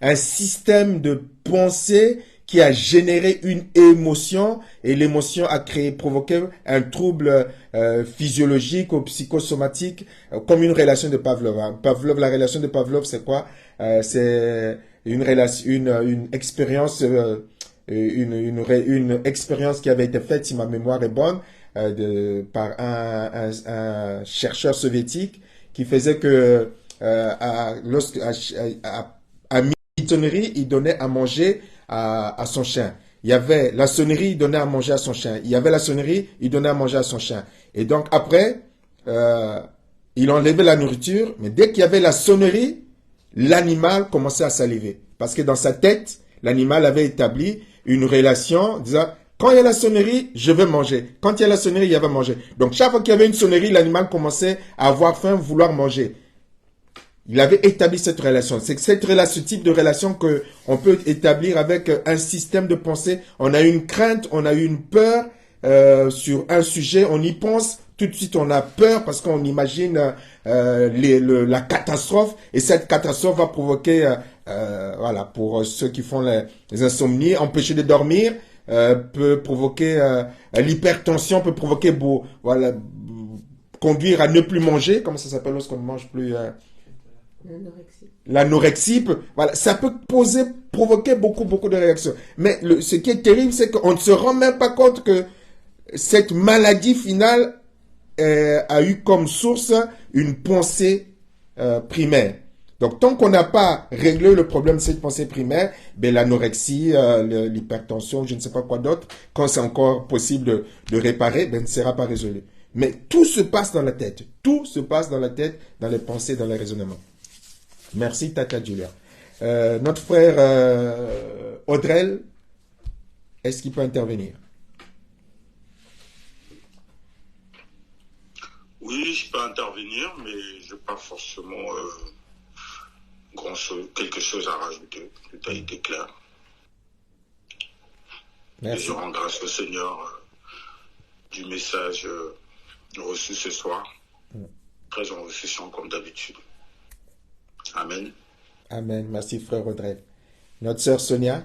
un système de pensée qui a généré une émotion, et l'émotion a provoqué un trouble physiologique ou psychosomatique, comme une relation de Pavlov. La relation de Pavlov, c'est quoi? C'est une expérience, une expérience qui avait été faite, si ma mémoire est bonne, par un chercheur soviétique, qui faisait que à midi-tonnerie, il donnait à manger à son chien. il y avait la sonnerie, il donnait à manger à son chien. Il y avait la sonnerie, il donnait à manger à son chien. Et donc après, il enlevait la nourriture, mais dès qu'il y avait la sonnerie, l'animal commençait à saliver. Parce que dans sa tête, l'animal avait établi une relation disant, quand il y a la sonnerie, je vais manger. Quand il y a la sonnerie, il va manger. Donc chaque fois qu'il y avait une sonnerie, l'animal commençait à avoir faim, vouloir manger. Il avait établi cette relation. C'est ce type de relation que on peut établir avec un système de pensée. On a une crainte, on a une peur sur un sujet, on y pense, tout de suite on a peur parce qu'on imagine la catastrophe et cette catastrophe va provoquer, voilà, pour ceux qui font les insomnies, empêcher de dormir, peut provoquer l'hypertension, peut provoquer, voilà, conduire à ne plus manger, comment ça s'appelle lorsqu'on ne mange plus l'anorexie, voilà, ça peut provoquer beaucoup de réactions. Mais ce qui est terrible, c'est qu'on ne se rend même pas compte que cette maladie finale a eu comme source une pensée primaire. Donc, tant qu'on n'a pas réglé le problème de cette pensée primaire, ben, l'anorexie, l'hypertension, je ne sais pas quoi d'autre, quand c'est encore possible de réparer, ben, ne sera pas résolu. Mais tout se passe dans la tête. Tout se passe dans la tête, dans les pensées, dans les raisonnements. Merci, Tata Julia. Notre frère Audrel, est-ce qu'il peut intervenir? Oui, je peux intervenir, mais je n'ai pas forcément quelque chose à rajouter. Tout a été clair. Merci. Et je rends grâce au Seigneur du message reçu ce soir. Très enrichissant comme d'habitude. Amen. Amen. Merci, frère Audrey. Notre sœur Sonia.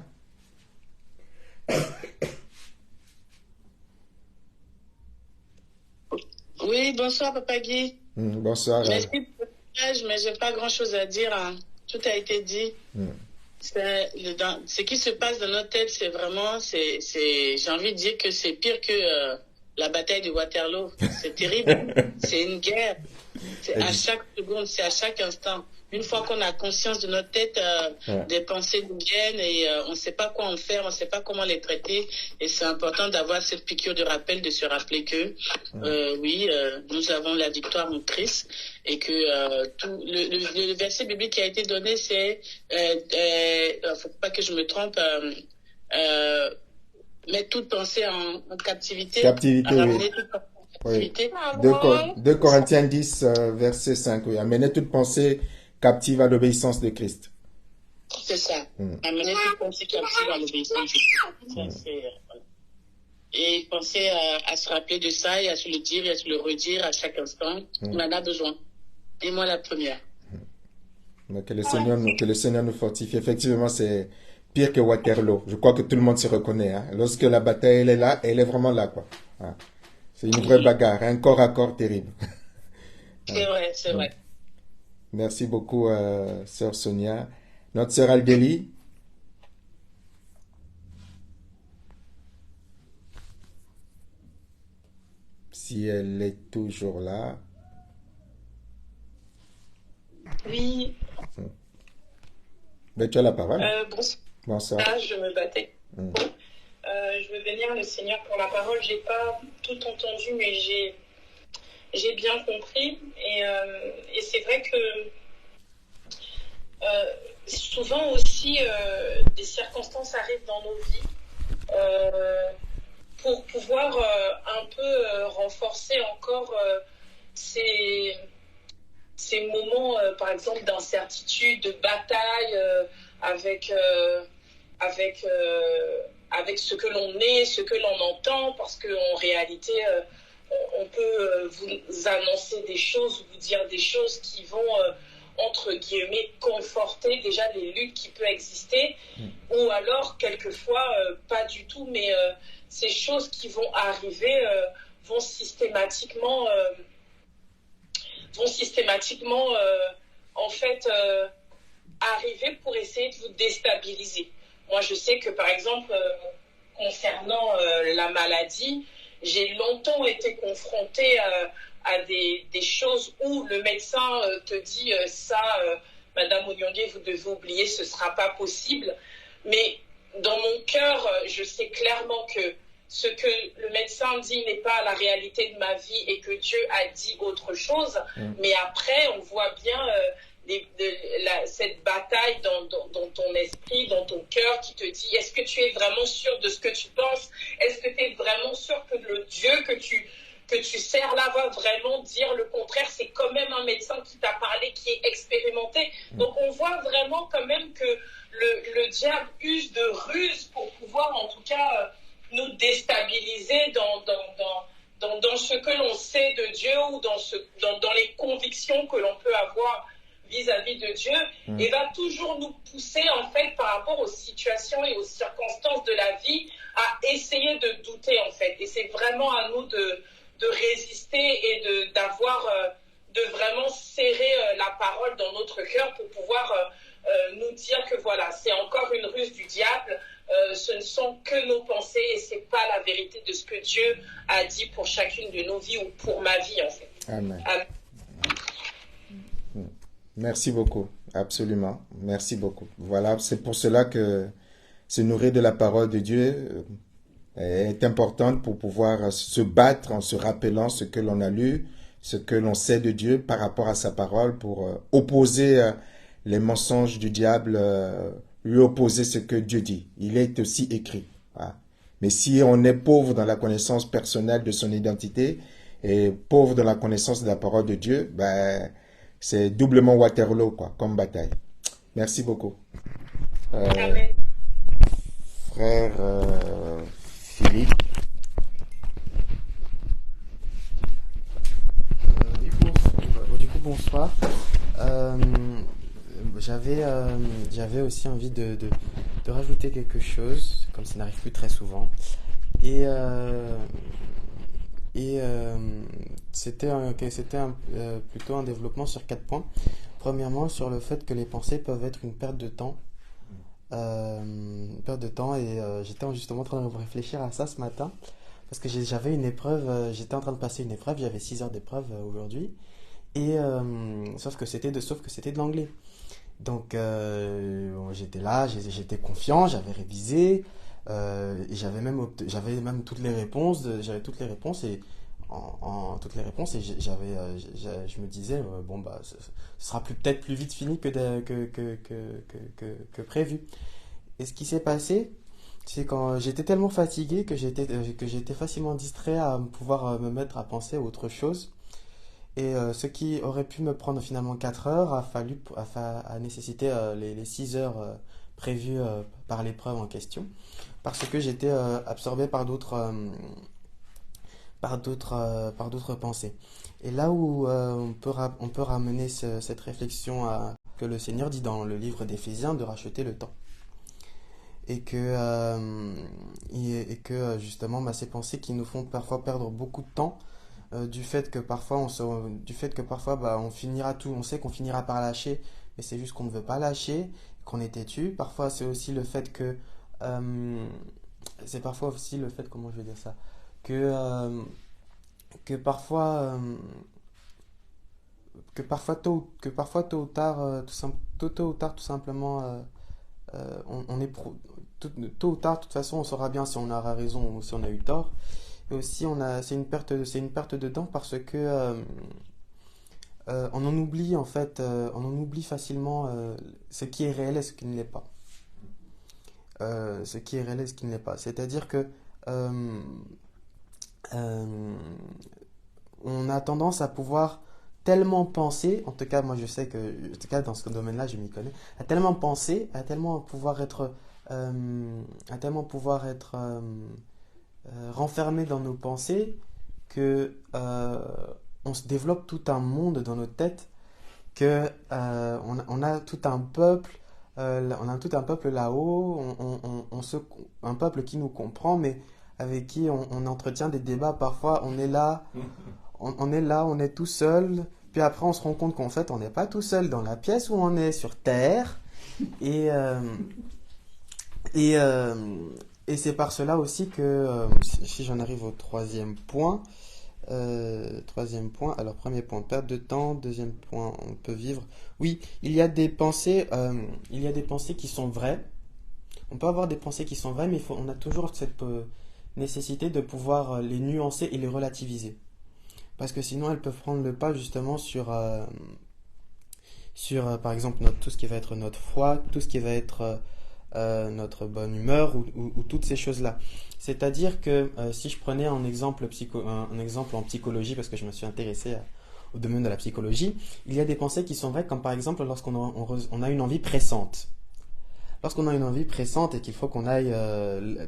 Oui, bonsoir, Papa Guy. Bonsoir. Merci pour le message, mais je n'ai pas grand-chose à dire. Hein. Tout a été dit. Ce qui se passe dans notre tête, c'est vraiment, j'ai envie de dire que c'est pire que la bataille de Waterloo. C'est terrible. C'est une guerre. C'est à chaque seconde, c'est à chaque instant. Une fois qu'on a conscience de notre tête, des pensées nous viennent et on ne sait pas quoi en faire, on ne sait pas comment les traiter. Et c'est important d'avoir cette piqûre de rappel, de se rappeler que oui, nous avons la victoire en Christ et que le verset biblique qui a été donné, c'est, faut pas que je me trompe, mettre toute pensée en captivité. Captivité, oui. Oui. 2 Corinthiens 10, verset 5. Oui. Amenez toute pensée captive à l'obéissance de Christ. C'est ça. Amenez toute pensée captive à l'obéissance de Christ. Et pensez à se rappeler de ça et à se le dire et à se le redire à chaque instant. On en a besoin. Et moi, la première. Que le Seigneur nous fortifie. Effectivement, c'est pire que Waterloo. Je crois que tout le monde se reconnaît. Hein. Lorsque la bataille elle est là, elle est vraiment là, quoi. Hein. C'est une vraie bagarre, un corps à corps terrible. C'est vrai, c'est vrai. Merci beaucoup, sœur Sonia. Notre sœur Aldélie. Si elle est toujours là. Oui. Ben, tu as la parole. Bonsoir. Ah, je me battais. Je veux bénir le Seigneur pour la parole. J'ai pas tout entendu, mais j'ai bien compris. Et c'est vrai que souvent aussi, des circonstances arrivent dans nos vies pour pouvoir un peu renforcer encore ces moments, par exemple, d'incertitude, de bataille avec ce que l'on est, ce que l'on entend, parce qu'en réalité, on peut vous annoncer des choses, vous dire des choses qui vont, entre guillemets, conforter déjà les luttes qui peuvent exister, ou alors, quelquefois, pas du tout, mais ces choses qui vont arriver vont systématiquement en fait, arriver pour essayer de vous déstabiliser. Moi, je sais que, par exemple, concernant la maladie, j'ai longtemps été confrontée à des choses où le médecin te dit ça, Madame Onyongue, vous devez oublier, ce ne sera pas possible. Mais dans mon cœur, je sais clairement que ce que le médecin dit n'est pas la réalité de ma vie et que Dieu a dit autre chose. Mais après, on voit bien cette bataille dans ton esprit, dans ton cœur qui te dit, est-ce que tu es vraiment sûr de ce que tu penses? Est-ce que tu es vraiment sûr que le Dieu que tu sers là va vraiment dire le contraire? C'est quand même un médecin qui t'a parlé, qui est expérimenté. Donc on voit vraiment quand même que le diable use de ruses pour pouvoir en tout cas nous déstabiliser dans ce que l'on sait de Dieu ou dans les convictions que l'on peut avoir vis-à-vis de Dieu, et va toujours nous pousser en fait par rapport aux situations et aux circonstances de la vie à essayer de douter en fait. Et c'est vraiment à nous de résister et de vraiment serrer la parole dans notre cœur pour pouvoir nous dire que voilà, c'est encore une ruse du diable. Ce ne sont que nos pensées et c'est pas la vérité de ce que Dieu a dit pour chacune de nos vies ou pour ma vie en fait. Amen. Merci beaucoup, absolument, merci beaucoup. Voilà, c'est pour cela que se nourrir de la parole de Dieu est importante pour pouvoir se battre en se rappelant ce que l'on a lu, ce que l'on sait de Dieu par rapport à sa parole pour opposer les mensonges du diable, lui opposer ce que Dieu dit. Il est aussi écrit. Voilà. Mais si on est pauvre dans la connaissance personnelle de son identité et pauvre dans la connaissance de la parole de Dieu, c'est doublement Waterloo, quoi, comme bataille. Merci beaucoup. Amen. Frère Philippe. Du coup, bonsoir. J'avais aussi envie de rajouter quelque chose, comme ça n'arrive plus très souvent. C'était plutôt un développement sur 4 points. Premièrement, sur le fait que les pensées peuvent être une perte de temps. J'étais justement en train de réfléchir à ça ce matin, parce que j'avais une épreuve, j'étais en train de passer une épreuve, j'avais 6 heures d'épreuve aujourd'hui, sauf que c'était de l'anglais. Donc j'étais là, j'étais confiant, j'avais révisé, et j'avais même toutes les réponses, et je me disais ce sera peut-être plus vite fini que prévu. Et ce qui s'est passé, c'est quand j'étais tellement fatigué que j'étais facilement distrait à pouvoir me mettre à penser à autre chose. Et ce qui aurait pu me prendre finalement 4 heures a nécessité les 6 heures prévues par l'épreuve en question, parce que j'étais absorbé par d'autres pensées. Et là où on peut ramener cette réflexion à que le Seigneur dit dans le livre d'Éphésiens de racheter le temps. Et que justement ces pensées qui nous font parfois perdre beaucoup de temps, du fait que parfois on finira tout, on sait qu'on finira par lâcher, mais c'est juste qu'on ne veut pas lâcher, qu'on est têtu. Parfois c'est aussi le fait que comment je vais dire ça, que parfois tôt ou tard tout simplement tôt ou tard de toute façon on saura bien si on aura raison ou si on a eu tort. Et aussi c'est une perte de temps, parce que on en oublie facilement ce qui est réel et ce qui ne l'est pas. C'est-à-dire que on a tendance à pouvoir tellement penser, en tout cas moi je sais que, en tout cas dans ce domaine-là je m'y connais, à tellement penser, à tellement pouvoir être renfermé dans nos pensées que on se développe tout un monde dans notre tête, que on a tout un peuple là-haut, un peuple qui nous comprend, mais avec qui on entretient des débats. Parfois on est là, on est tout seul, puis après on se rend compte qu'en fait on n'est pas tout seul dans la pièce où on est sur Terre, et c'est par cela aussi que, si j'en arrive au troisième point, alors premier point, perte de temps, deuxième point, on peut vivre. Oui, il y a des pensées qui sont vraies, On peut avoir des pensées qui sont vraies, mais on a toujours cette nécessité de pouvoir les nuancer et les relativiser. Parce que sinon, elles peuvent prendre le pas justement sur par exemple, tout ce qui va être notre foi, tout ce qui va être notre bonne humeur ou toutes ces choses-là. C'est-à-dire que si je prenais un exemple en psychologie, parce que je me suis intéressé au domaine de la psychologie, il y a des pensées qui sont vraies, comme par exemple on a une envie pressante. Lorsqu'on a une envie pressante et qu'il faut qu'on aille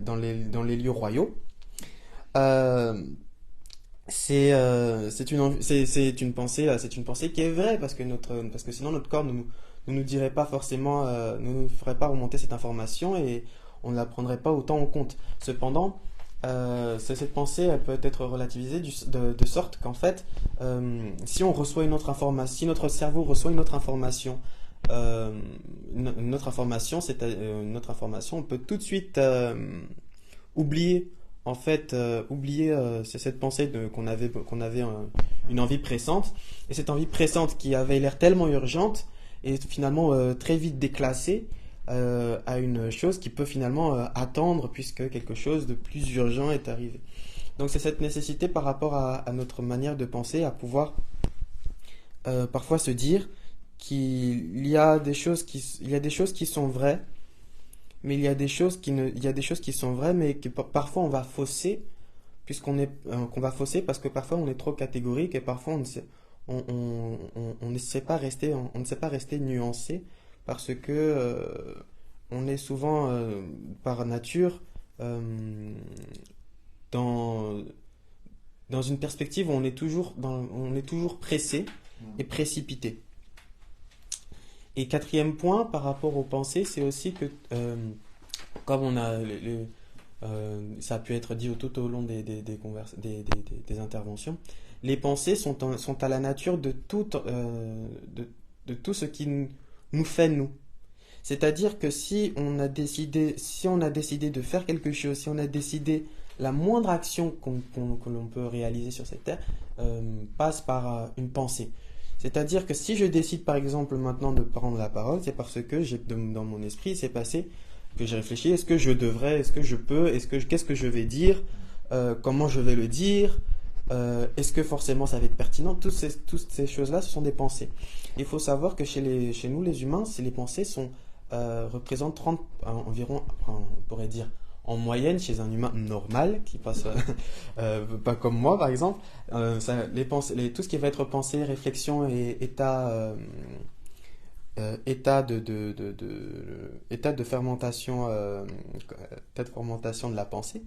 dans les lieux royaux, euh, c'est une pensée qui est vraie parce que sinon notre corps ne nous dirait pas forcément, ne nous ferait pas remonter cette information et on ne la prendrait pas autant en compte. Cependant, cette pensée elle peut être relativisée de sorte qu'en fait, si on reçoit une autre information, si notre cerveau reçoit une autre information, on peut tout de suite oublier c'est cette pensée qu'on avait une envie pressante, et cette envie pressante qui avait l'air tellement urgente est finalement très vite déclassée à une chose qui peut finalement attendre puisque quelque chose de plus urgent est arrivé. Donc c'est cette nécessité par rapport à notre manière de penser à pouvoir parfois se dire qu'il y a des choses qui sont vraies, mais il y a des choses qui sont vraies, mais que parfois on va fausser, qu'on va fausser parce que parfois on est trop catégorique et parfois on ne sait pas rester nuancé parce que on est souvent par nature dans dans une perspective où on est toujours pressé et précipité. Et quatrième point par rapport aux pensées, c'est aussi que, comme ça a pu être dit tout au long des interventions, les pensées sont à la nature de tout ce qui nous fait nous. C'est-à-dire que si on a décidé de faire quelque chose, si on a décidé la moindre action que l'on peut réaliser sur cette terre, passe par une pensée. C'est-à-dire que si je décide par exemple maintenant de prendre la parole, c'est parce que dans mon esprit, c'est passé que j'ai réfléchi, est-ce que je devrais, est-ce que je peux, qu'est-ce que je vais dire, comment je vais le dire, est-ce que forcément ça va être pertinent, toutes ces choses-là, ce sont des pensées. Il faut savoir que chez nous les humains, les pensées représentent environ, on pourrait dire, en moyenne, chez un humain normal, qui passe pas comme moi par exemple, tout ce qui va être pensée, réflexion et état de fermentation, de la pensée,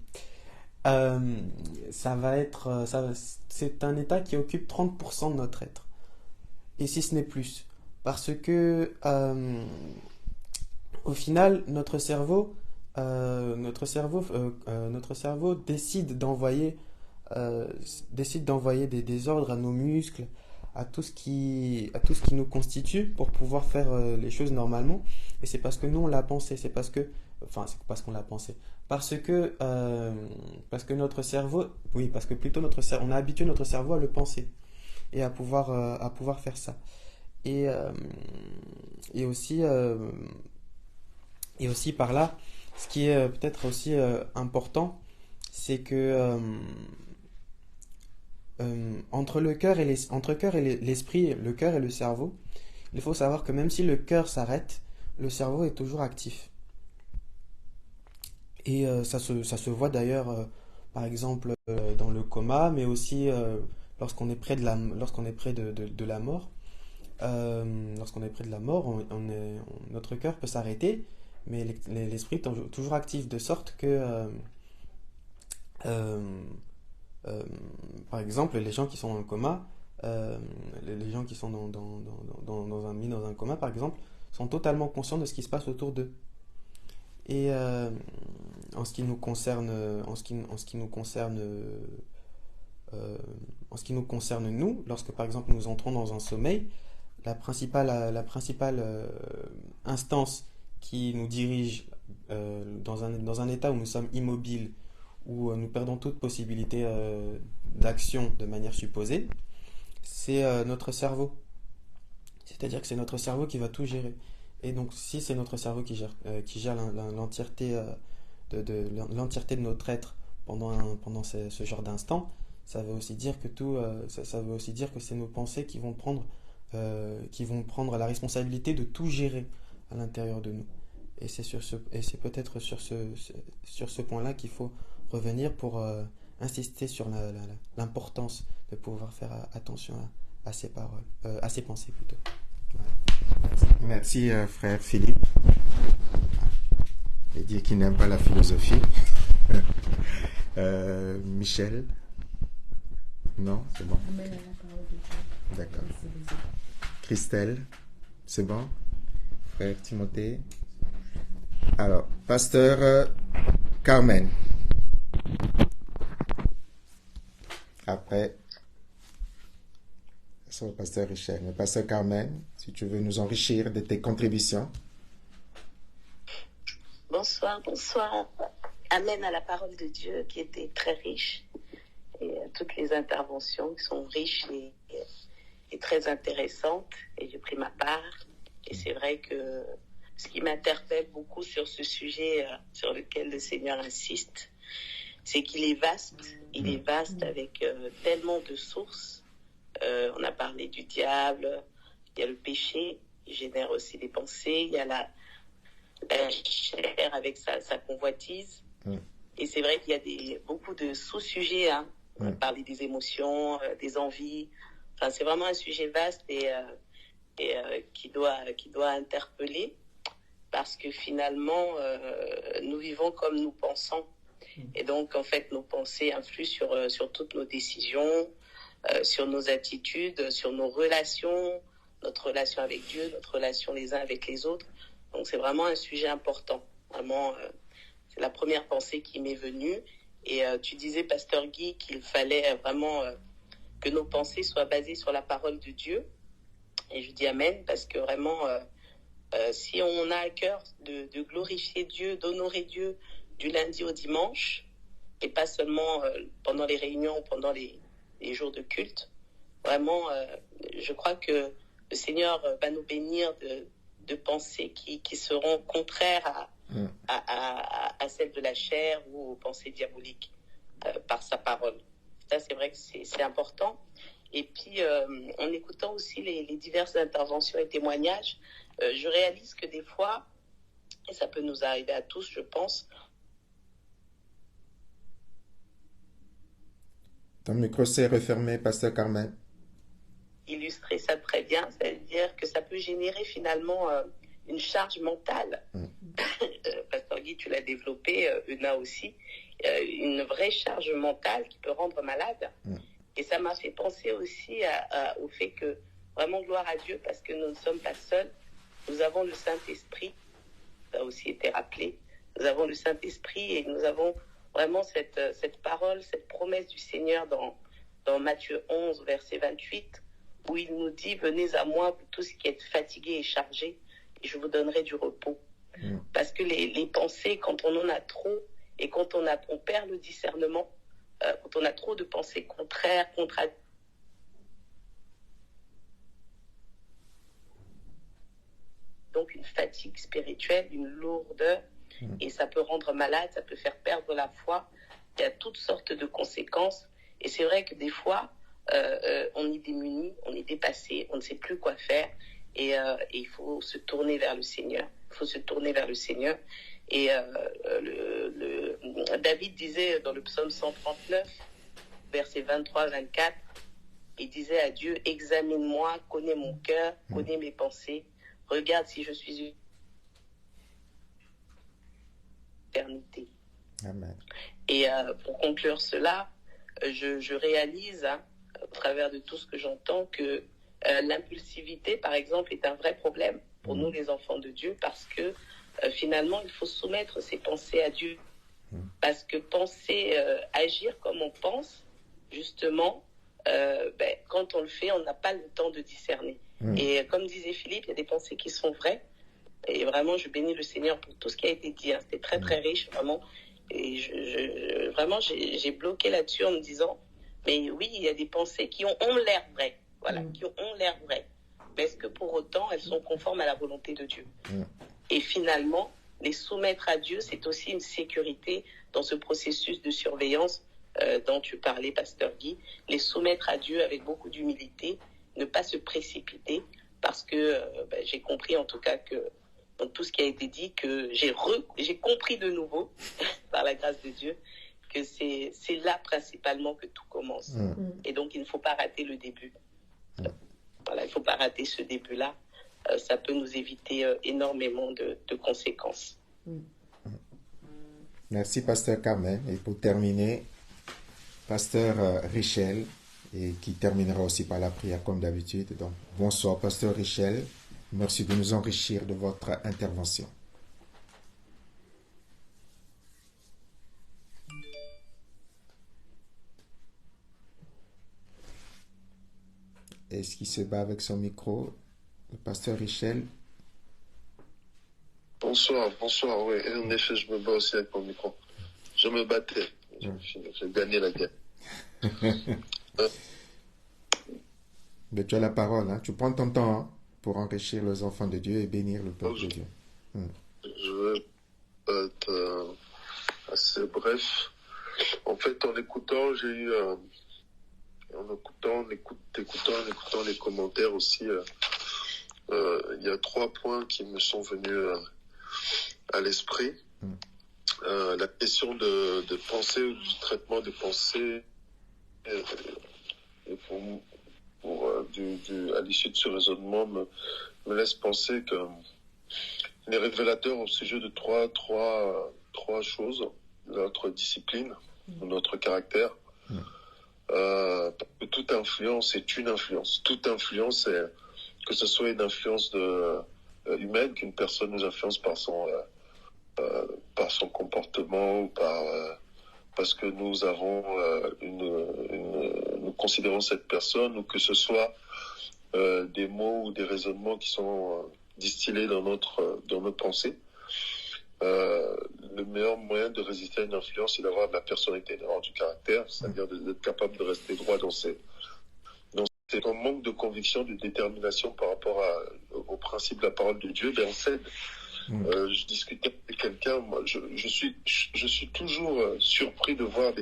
c'est un état qui occupe 30% de notre être, et si ce n'est plus, parce que au final, notre cerveau décide d'envoyer des ordres à nos muscles, à tout ce qui nous constitue pour pouvoir faire les choses normalement. Et c'est parce que nous on l'a pensé, c'est parce qu'on l'a pensé, parce que notre cerveau, oui, parce que plutôt on a habitué notre cerveau à le penser et à pouvoir faire ça. Et aussi par là, ce qui est peut-être aussi important, c'est que entre le cœur et l'esprit, le cœur et le cerveau, il faut savoir que même si le cœur s'arrête, le cerveau est toujours actif. Et ça se voit d'ailleurs, par exemple, dans le coma, mais aussi lorsqu'on est près de la mort. Lorsqu'on est près de la mort, notre cœur peut s'arrêter, mais l'esprit est toujours actif, de sorte que, par exemple, les gens qui sont en coma, les gens qui sont mis dans un coma, par exemple, sont totalement conscients de ce qui se passe autour d'eux. Et en ce qui nous concerne, nous, lorsque par exemple nous entrons dans un sommeil, la principale instance qui nous dirige dans un état où nous sommes immobiles, où nous perdons toute possibilité d'action de manière supposée, c'est notre cerveau. C'est-à-dire que c'est notre cerveau qui va tout gérer. Et donc, si c'est notre cerveau qui gère l'entièreté l'entièreté de notre être pendant ce genre d'instant, ça veut aussi dire que ça veut aussi dire que c'est nos pensées qui vont prendre la responsabilité de tout gérer à l'intérieur de nous. Et c'est peut-être sur ce point-là qu'il faut revenir pour insister sur l'importance de pouvoir faire attention à ses paroles, à ses pensées plutôt. Voilà. Merci, frère Philippe. Et dire qu'il n'aime pas la philosophie. Michel? Non, c'est bon. D'accord. Christelle, c'est bon? Frère Timothée? Alors, pasteur Carmen. Après, c'est le pasteur Richel. Mais pasteur Carmen, si tu veux nous enrichir de tes contributions. Bonsoir. Amen à la parole de Dieu qui était très riche et à toutes les interventions qui sont riches et très intéressantes. Et j'ai pris ma part. Et c'est vrai que ce qui m'interpelle beaucoup sur ce sujet sur lequel le Seigneur insiste, c'est qu'il est vaste. Il est vaste avec tellement de sources. On a parlé du diable, il y a le péché, il génère aussi des pensées, il y a la chair avec sa convoitise. Et c'est vrai qu'il y a beaucoup de sous-sujets. On a parlé des émotions, des envies. Enfin, c'est vraiment un sujet vaste et qui doit interpeller parce que finalement, nous vivons comme nous pensons. Et donc, en fait, nos pensées influent sur toutes nos décisions, sur nos attitudes, sur nos relations, notre relation avec Dieu, notre relation les uns avec les autres. Donc, c'est vraiment un sujet important. Vraiment, c'est la première pensée qui m'est venue. Et tu disais, Pasteur Guy, qu'il fallait vraiment que nos pensées soient basées sur la parole de Dieu. Et je dis Amen, parce que vraiment, si on a à cœur de glorifier Dieu, d'honorer Dieu du lundi au dimanche, et pas seulement pendant les réunions ou pendant les jours de culte, vraiment, je crois que le Seigneur va nous bénir de pensées qui seront contraires à celles de la chair ou aux pensées diaboliques par sa parole. Ça, c'est vrai que c'est important. Et puis, en écoutant aussi les diverses interventions et témoignages, je réalise que des fois, et ça peut nous arriver à tous, je pense. Ton micro s'est refermé, pasteur Carmen. Illustrer ça très bien, c'est-à-dire que ça peut générer finalement une charge mentale. Pasteur Guy, tu l'as développé, Una aussi, une vraie charge mentale qui peut rendre malade. Et ça m'a fait penser aussi au fait que, vraiment gloire à Dieu, parce que nous ne sommes pas seuls. Nous avons le Saint-Esprit, ça a aussi été rappelé. Nous avons le Saint-Esprit et nous avons vraiment cette parole, cette promesse du Seigneur dans Matthieu 11, verset 28, où il nous dit « Venez à moi, vous tous qui êtes fatigués et chargés, et je vous donnerai du repos. » Parce que les pensées, quand on en a trop, et quand on perd le discernement, quand on a trop de pensées contraires, donc une fatigue spirituelle, une lourdeur, et ça peut rendre malade, ça peut faire perdre la foi. Il y a toutes sortes de conséquences. Et c'est vrai que des fois, on est démuni, on est dépassé, on ne sait plus quoi faire. Et il faut se tourner vers le Seigneur. Il faut se tourner vers le Seigneur. Et David disait dans le psaume 139, versets 23-24, il disait à Dieu, « Examine-moi, connais mon cœur, connais mes pensées, regarde si je suis une éternité. » Amen. Et pour conclure cela, je réalise, au travers de tout ce que j'entends, que l'impulsivité, par exemple, est un vrai problème pour nous, les enfants de Dieu, parce que finalement, il faut soumettre ses pensées à Dieu. Parce que penser, agir comme on pense, justement, quand on le fait, on n'a pas le temps de discerner. Et comme disait Philippe, il y a des pensées qui sont vraies. Et vraiment, je bénis le Seigneur pour tout ce qui a été dit. C'était très, très riche, vraiment. Et vraiment, j'ai bloqué là-dessus en me disant, mais oui, il y a des pensées qui ont l'air vraies. Voilà, qui ont l'air vraies. mais est-ce que pour autant elles sont conformes à la volonté de Dieu? Et finalement, les soumettre à Dieu, c'est aussi une sécurité dans ce processus de surveillance dont tu parlais, Pasteur Guy. Les soumettre à Dieu avec beaucoup d'humilité, ne pas se précipiter, parce que j'ai compris en tout cas que dans tout ce qui a été dit, que j'ai compris de nouveau, par la grâce de Dieu, que c'est là principalement que tout commence. Et donc il ne faut pas rater le début. Voilà, il ne faut pas rater ce début-là. Ça peut nous éviter énormément de conséquences. Merci, Pasteur Carmen. Et pour terminer, Pasteur Richel, et qui terminera aussi par la prière comme d'habitude. Donc, bonsoir, Pasteur Richel. Merci de nous enrichir de votre intervention. Est-ce qu'il se bat avec son micro, le Pasteur Richel? Bonsoir, oui. Et en effet, je me bats aussi avec mon micro. Je me battais. J'ai gagné la guerre. Mais tu as la parole, hein? Tu prends ton temps, hein, pour enrichir les enfants de Dieu et bénir le peuple de Dieu. Je vais être assez bref. En fait, en écoutant, j'ai eu... en écoutant les commentaires aussi, il y a 3 points qui me sont venus à l'esprit. La question de pensée, ou du traitement des pensées, à l'issue de ce raisonnement me laisse penser que les révélateurs au sujet de trois choses, notre discipline, notre caractère, toute influence est une influence. Toute influence, que ce soit une influence humaine, qu'une personne nous influence par son comportement, ou parce que nous avons nous considérons cette personne, ou que ce soit des mots ou des raisonnements qui sont distillés dans nos pensées. Le meilleur moyen de résister à une influence, c'est d'avoir de la personnalité, d'avoir du caractère, c'est-à-dire d'être capable de rester droit dans un manque de conviction, de détermination par rapport au principe de la parole de Dieu, on cède. Je discutais avec quelqu'un, moi, je suis toujours surpris de voir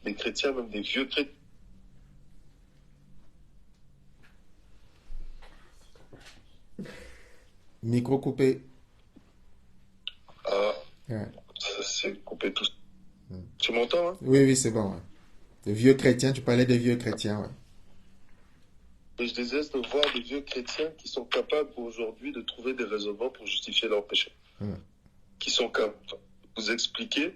des chrétiens, même des vieux chrétiens. Micro coupé. Ouais. Ça s'est coupé tout. Tu m'entends, hein? Oui, c'est bon. Ouais. Les vieux chrétiens, tu parlais des vieux chrétiens, ouais. Et je désire de voir des vieux chrétiens qui sont capables aujourd'hui de trouver des raisonnements pour justifier leur péché. Qui sont capables de vous expliquer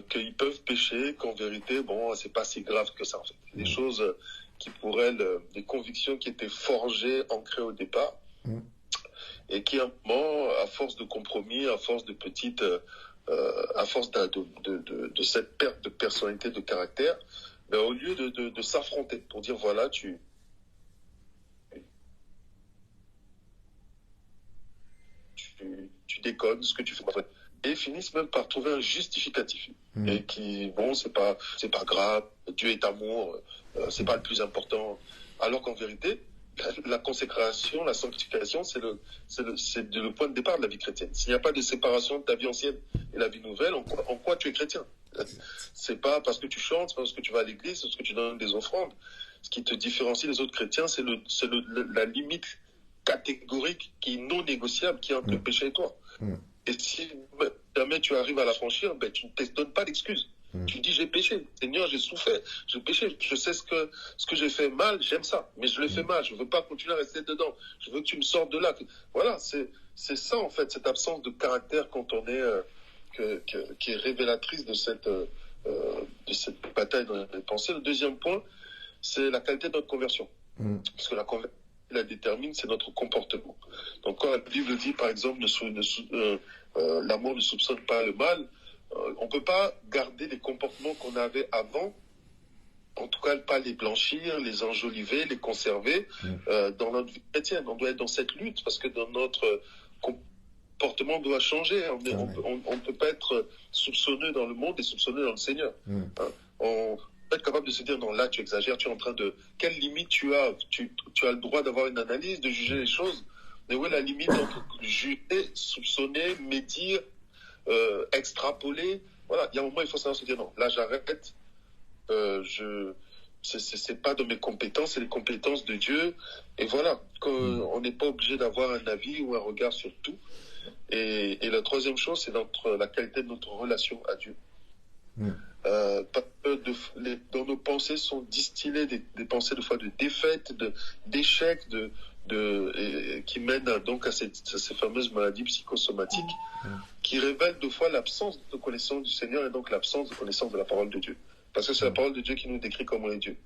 qu'ils peuvent pécher, qu'en vérité, c'est pas si grave que ça, en fait. Des choses qui, pour elles, des convictions qui étaient forgées, ancrées au départ, et qui, à un moment, à force de compromis, à force de petites, à force de cette perte de personnalité, de caractère, au lieu de s'affronter pour dire, voilà, tu déconnes, ce que tu fais. Et finissent même par trouver un justificatif. Et qui, c'est pas grave, Dieu est amour, c'est pas le plus important. Alors qu'en vérité, la consécration, la sanctification, c'est le point de départ de la vie chrétienne. S'il n'y a pas de séparation de ta vie ancienne et la vie nouvelle, en quoi tu es chrétien? C'est pas parce que tu chantes, c'est pas parce que tu vas à l'église, c'est parce que tu donnes des offrandes. Ce qui te différencie des autres chrétiens, c'est la limite catégorique qui est non négociable, qui est entre le péché et toi. Et si jamais tu arrives à la franchir, tu ne te donnes pas d'excuses. Tu dis, j'ai péché. Seigneur, j'ai souffert. J'ai péché. Je sais ce que j'ai fait mal, j'aime ça. Mais je l'ai fait mal. Je ne veux pas continuer à rester dedans. Je veux que tu me sortes de là. Voilà, c'est ça, en fait, cette absence de caractère quand on est, qui est révélatrice de cette bataille dans les pensées. Le deuxième point, c'est la qualité de notre conversion. Parce que la conversion, la détermine, c'est notre comportement. Donc, quand la Bible dit, par exemple, l'amour ne soupçonne pas le mal, on ne peut pas garder les comportements qu'on avait avant, en tout cas pas les blanchir, les enjoliver, les conserver dans notre vie chrétienne. On doit être dans cette lutte parce que dans notre comportement doit changer. On ne peut pas être soupçonneux dans le monde et soupçonneux dans le Seigneur. être capable de se dire, non, là, tu exagères, tu es en train de... Quelle limite tu as? Tu as le droit d'avoir une analyse, de juger les choses. Mais où est la limite entre juger, soupçonner, médire, extrapoler? Voilà, il y a un moment, il faut savoir se dire, non, là, j'arrête. C'est pas de mes compétences, c'est les compétences de Dieu. Et voilà, on n'est pas obligé d'avoir un avis ou un regard sur tout. Et la troisième chose, c'est la qualité de notre relation à Dieu. Parce que dans nos pensées sont distillées des pensées de fois de défaite, d'échec, qui mènent donc à ces fameuses maladies psychosomatiques qui révèlent de fois l'absence de connaissance du Seigneur et donc l'absence de connaissance de la parole de Dieu. Parce que c'est la parole de Dieu qui nous décrit comment est Dieu.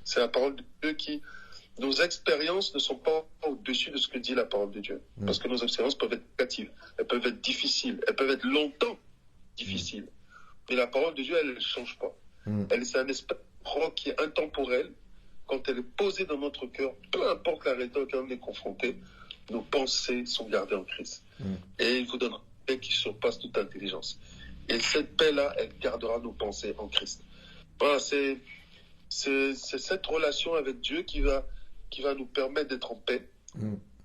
C'est la parole de Dieu qui... Nos expériences ne sont pas au-dessus de ce que dit la parole de Dieu. Parce que nos expériences peuvent être négatives, elles peuvent être difficiles, elles peuvent être longtemps difficiles. Mais la parole de Dieu, elle ne change pas. C'est un esprit qui est intemporel. Quand elle est posée dans notre cœur, peu importe la réalité à laquelle on est confronté, nos pensées sont gardées en Christ. Et il vous donnera une paix qui surpasse toute intelligence. Et cette paix-là, elle gardera nos pensées en Christ. Voilà, c'est cette relation avec Dieu qui va nous permettre d'être en paix.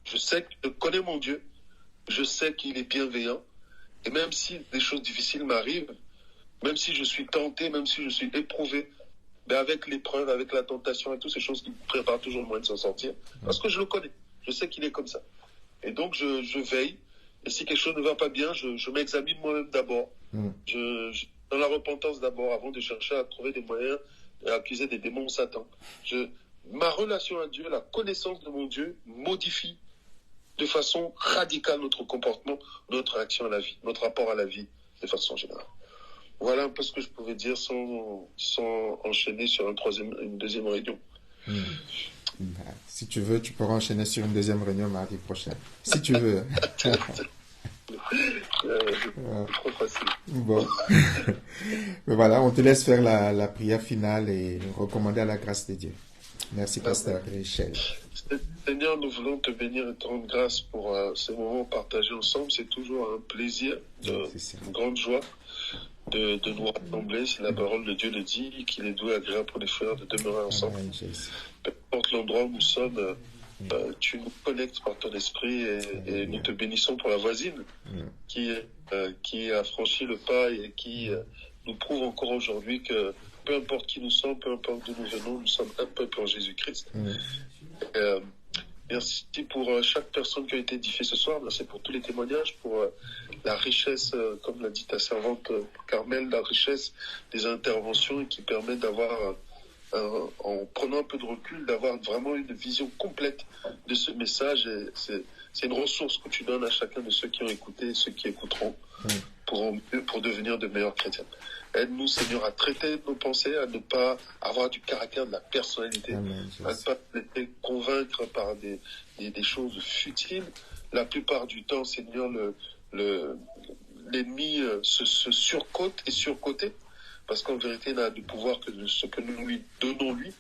Je sais que je connais mon Dieu, je sais qu'il est bienveillant, et même si des choses difficiles m'arrivent, même si je suis tenté, même si je suis éprouvé, mais avec l'épreuve, avec la tentation et toutes ces choses qui me préparent toujours le moyen de s'en sortir, parce que je le connais, je sais qu'il est comme ça. Et donc je veille, et si quelque chose ne va pas bien, je m'examine moi-même d'abord, dans la repentance d'abord, avant de chercher à trouver des moyens d'accuser des démons ou Satan. Ma relation à Dieu, la connaissance de mon Dieu modifie de façon radicale notre comportement, notre réaction à la vie, notre rapport à la vie de façon générale. Voilà un peu ce que je pouvais dire sans enchaîner sur une deuxième réunion. Si tu veux, tu pourras enchaîner sur une deuxième réunion mardi prochain. Si tu veux. Trop facile. Bon. Mais voilà, on te laisse faire la prière finale et recommander à la grâce de Dieu. Merci, pasteur Richel. Seigneur, nous voulons te bénir et te rendre grâce pour ces moments partagés ensemble. C'est toujours un plaisir, une grande joie de nous rassembler. Si la parole de Dieu le dit, qu'il est doux et agréable pour les frères de demeurer ensemble. Peu importe l'endroit où nous sommes, tu nous connectes par ton esprit et nous te bénissons pour la voisine qui a franchi le pas et qui nous prouve encore aujourd'hui que peu importe qui nous sommes, peu importe d'où nous venons, nous sommes un peuple en Jésus-Christ. Merci pour chaque personne qui a été édifiée ce soir. Merci pour tous les témoignages, pour la richesse, comme l'a dit ta servante Carmel, la richesse des interventions qui permet d'avoir, en prenant un peu de recul, d'avoir vraiment une vision complète de ce message. Et c'est une ressource que tu donnes à chacun de ceux qui ont écouté et ceux qui écouteront pour devenir de meilleurs chrétiens. Aide-nous, Seigneur, à traiter nos pensées, à ne pas avoir du caractère, de la personnalité, à ne pas être convaincre par des choses futiles. La plupart du temps, Seigneur, l'ennemi se surcote et surcoté, parce qu'en vérité, il n'a de pouvoir que de ce que nous lui donnons lui.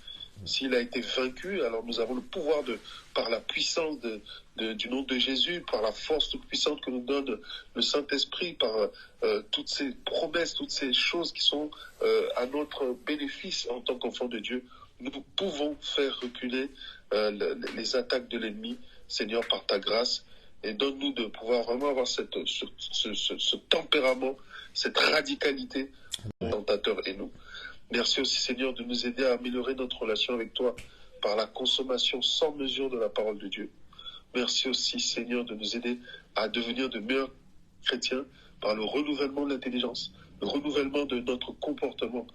S'il a été vaincu, alors nous avons le pouvoir par la puissance du nom de Jésus, par la force toute puissante que nous donne le Saint-Esprit, par toutes ces promesses, toutes ces choses qui sont à notre bénéfice en tant qu'enfants de Dieu. Nous pouvons faire reculer les attaques de l'ennemi, Seigneur, par ta grâce. Et donne-nous de pouvoir vraiment avoir ce tempérament, cette radicalité tentateur et nous. Merci aussi, Seigneur, de nous aider à améliorer notre relation avec toi par la consommation sans mesure de la parole de Dieu. Merci aussi, Seigneur, de nous aider à devenir de meilleurs chrétiens par le renouvellement de l'intelligence, le renouvellement de notre comportement,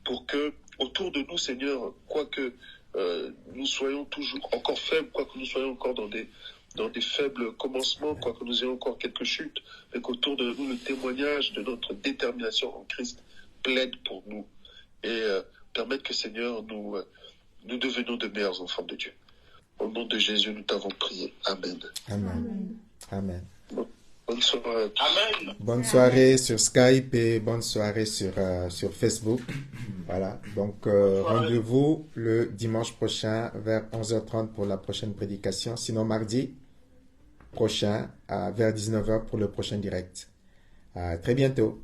pour que autour de nous, Seigneur, quoique nous soyons toujours encore faibles, quoique nous soyons encore dans des faibles commencements, quoique nous ayons encore quelques chutes, mais qu'autour de nous, le témoignage de notre détermination en Christ plaide pour nous. Et permettre que, Seigneur, nous devenions de meilleurs enfants de Dieu. Au nom de Jésus, nous t'avons prié. Amen. Amen. Amen. Bonne soirée. Amen. Bonne soirée sur Skype et bonne soirée sur Facebook. Voilà. Donc, rendez-vous le dimanche prochain vers 11h30 pour la prochaine prédication. Sinon, mardi prochain vers 19h pour le prochain direct. À très bientôt.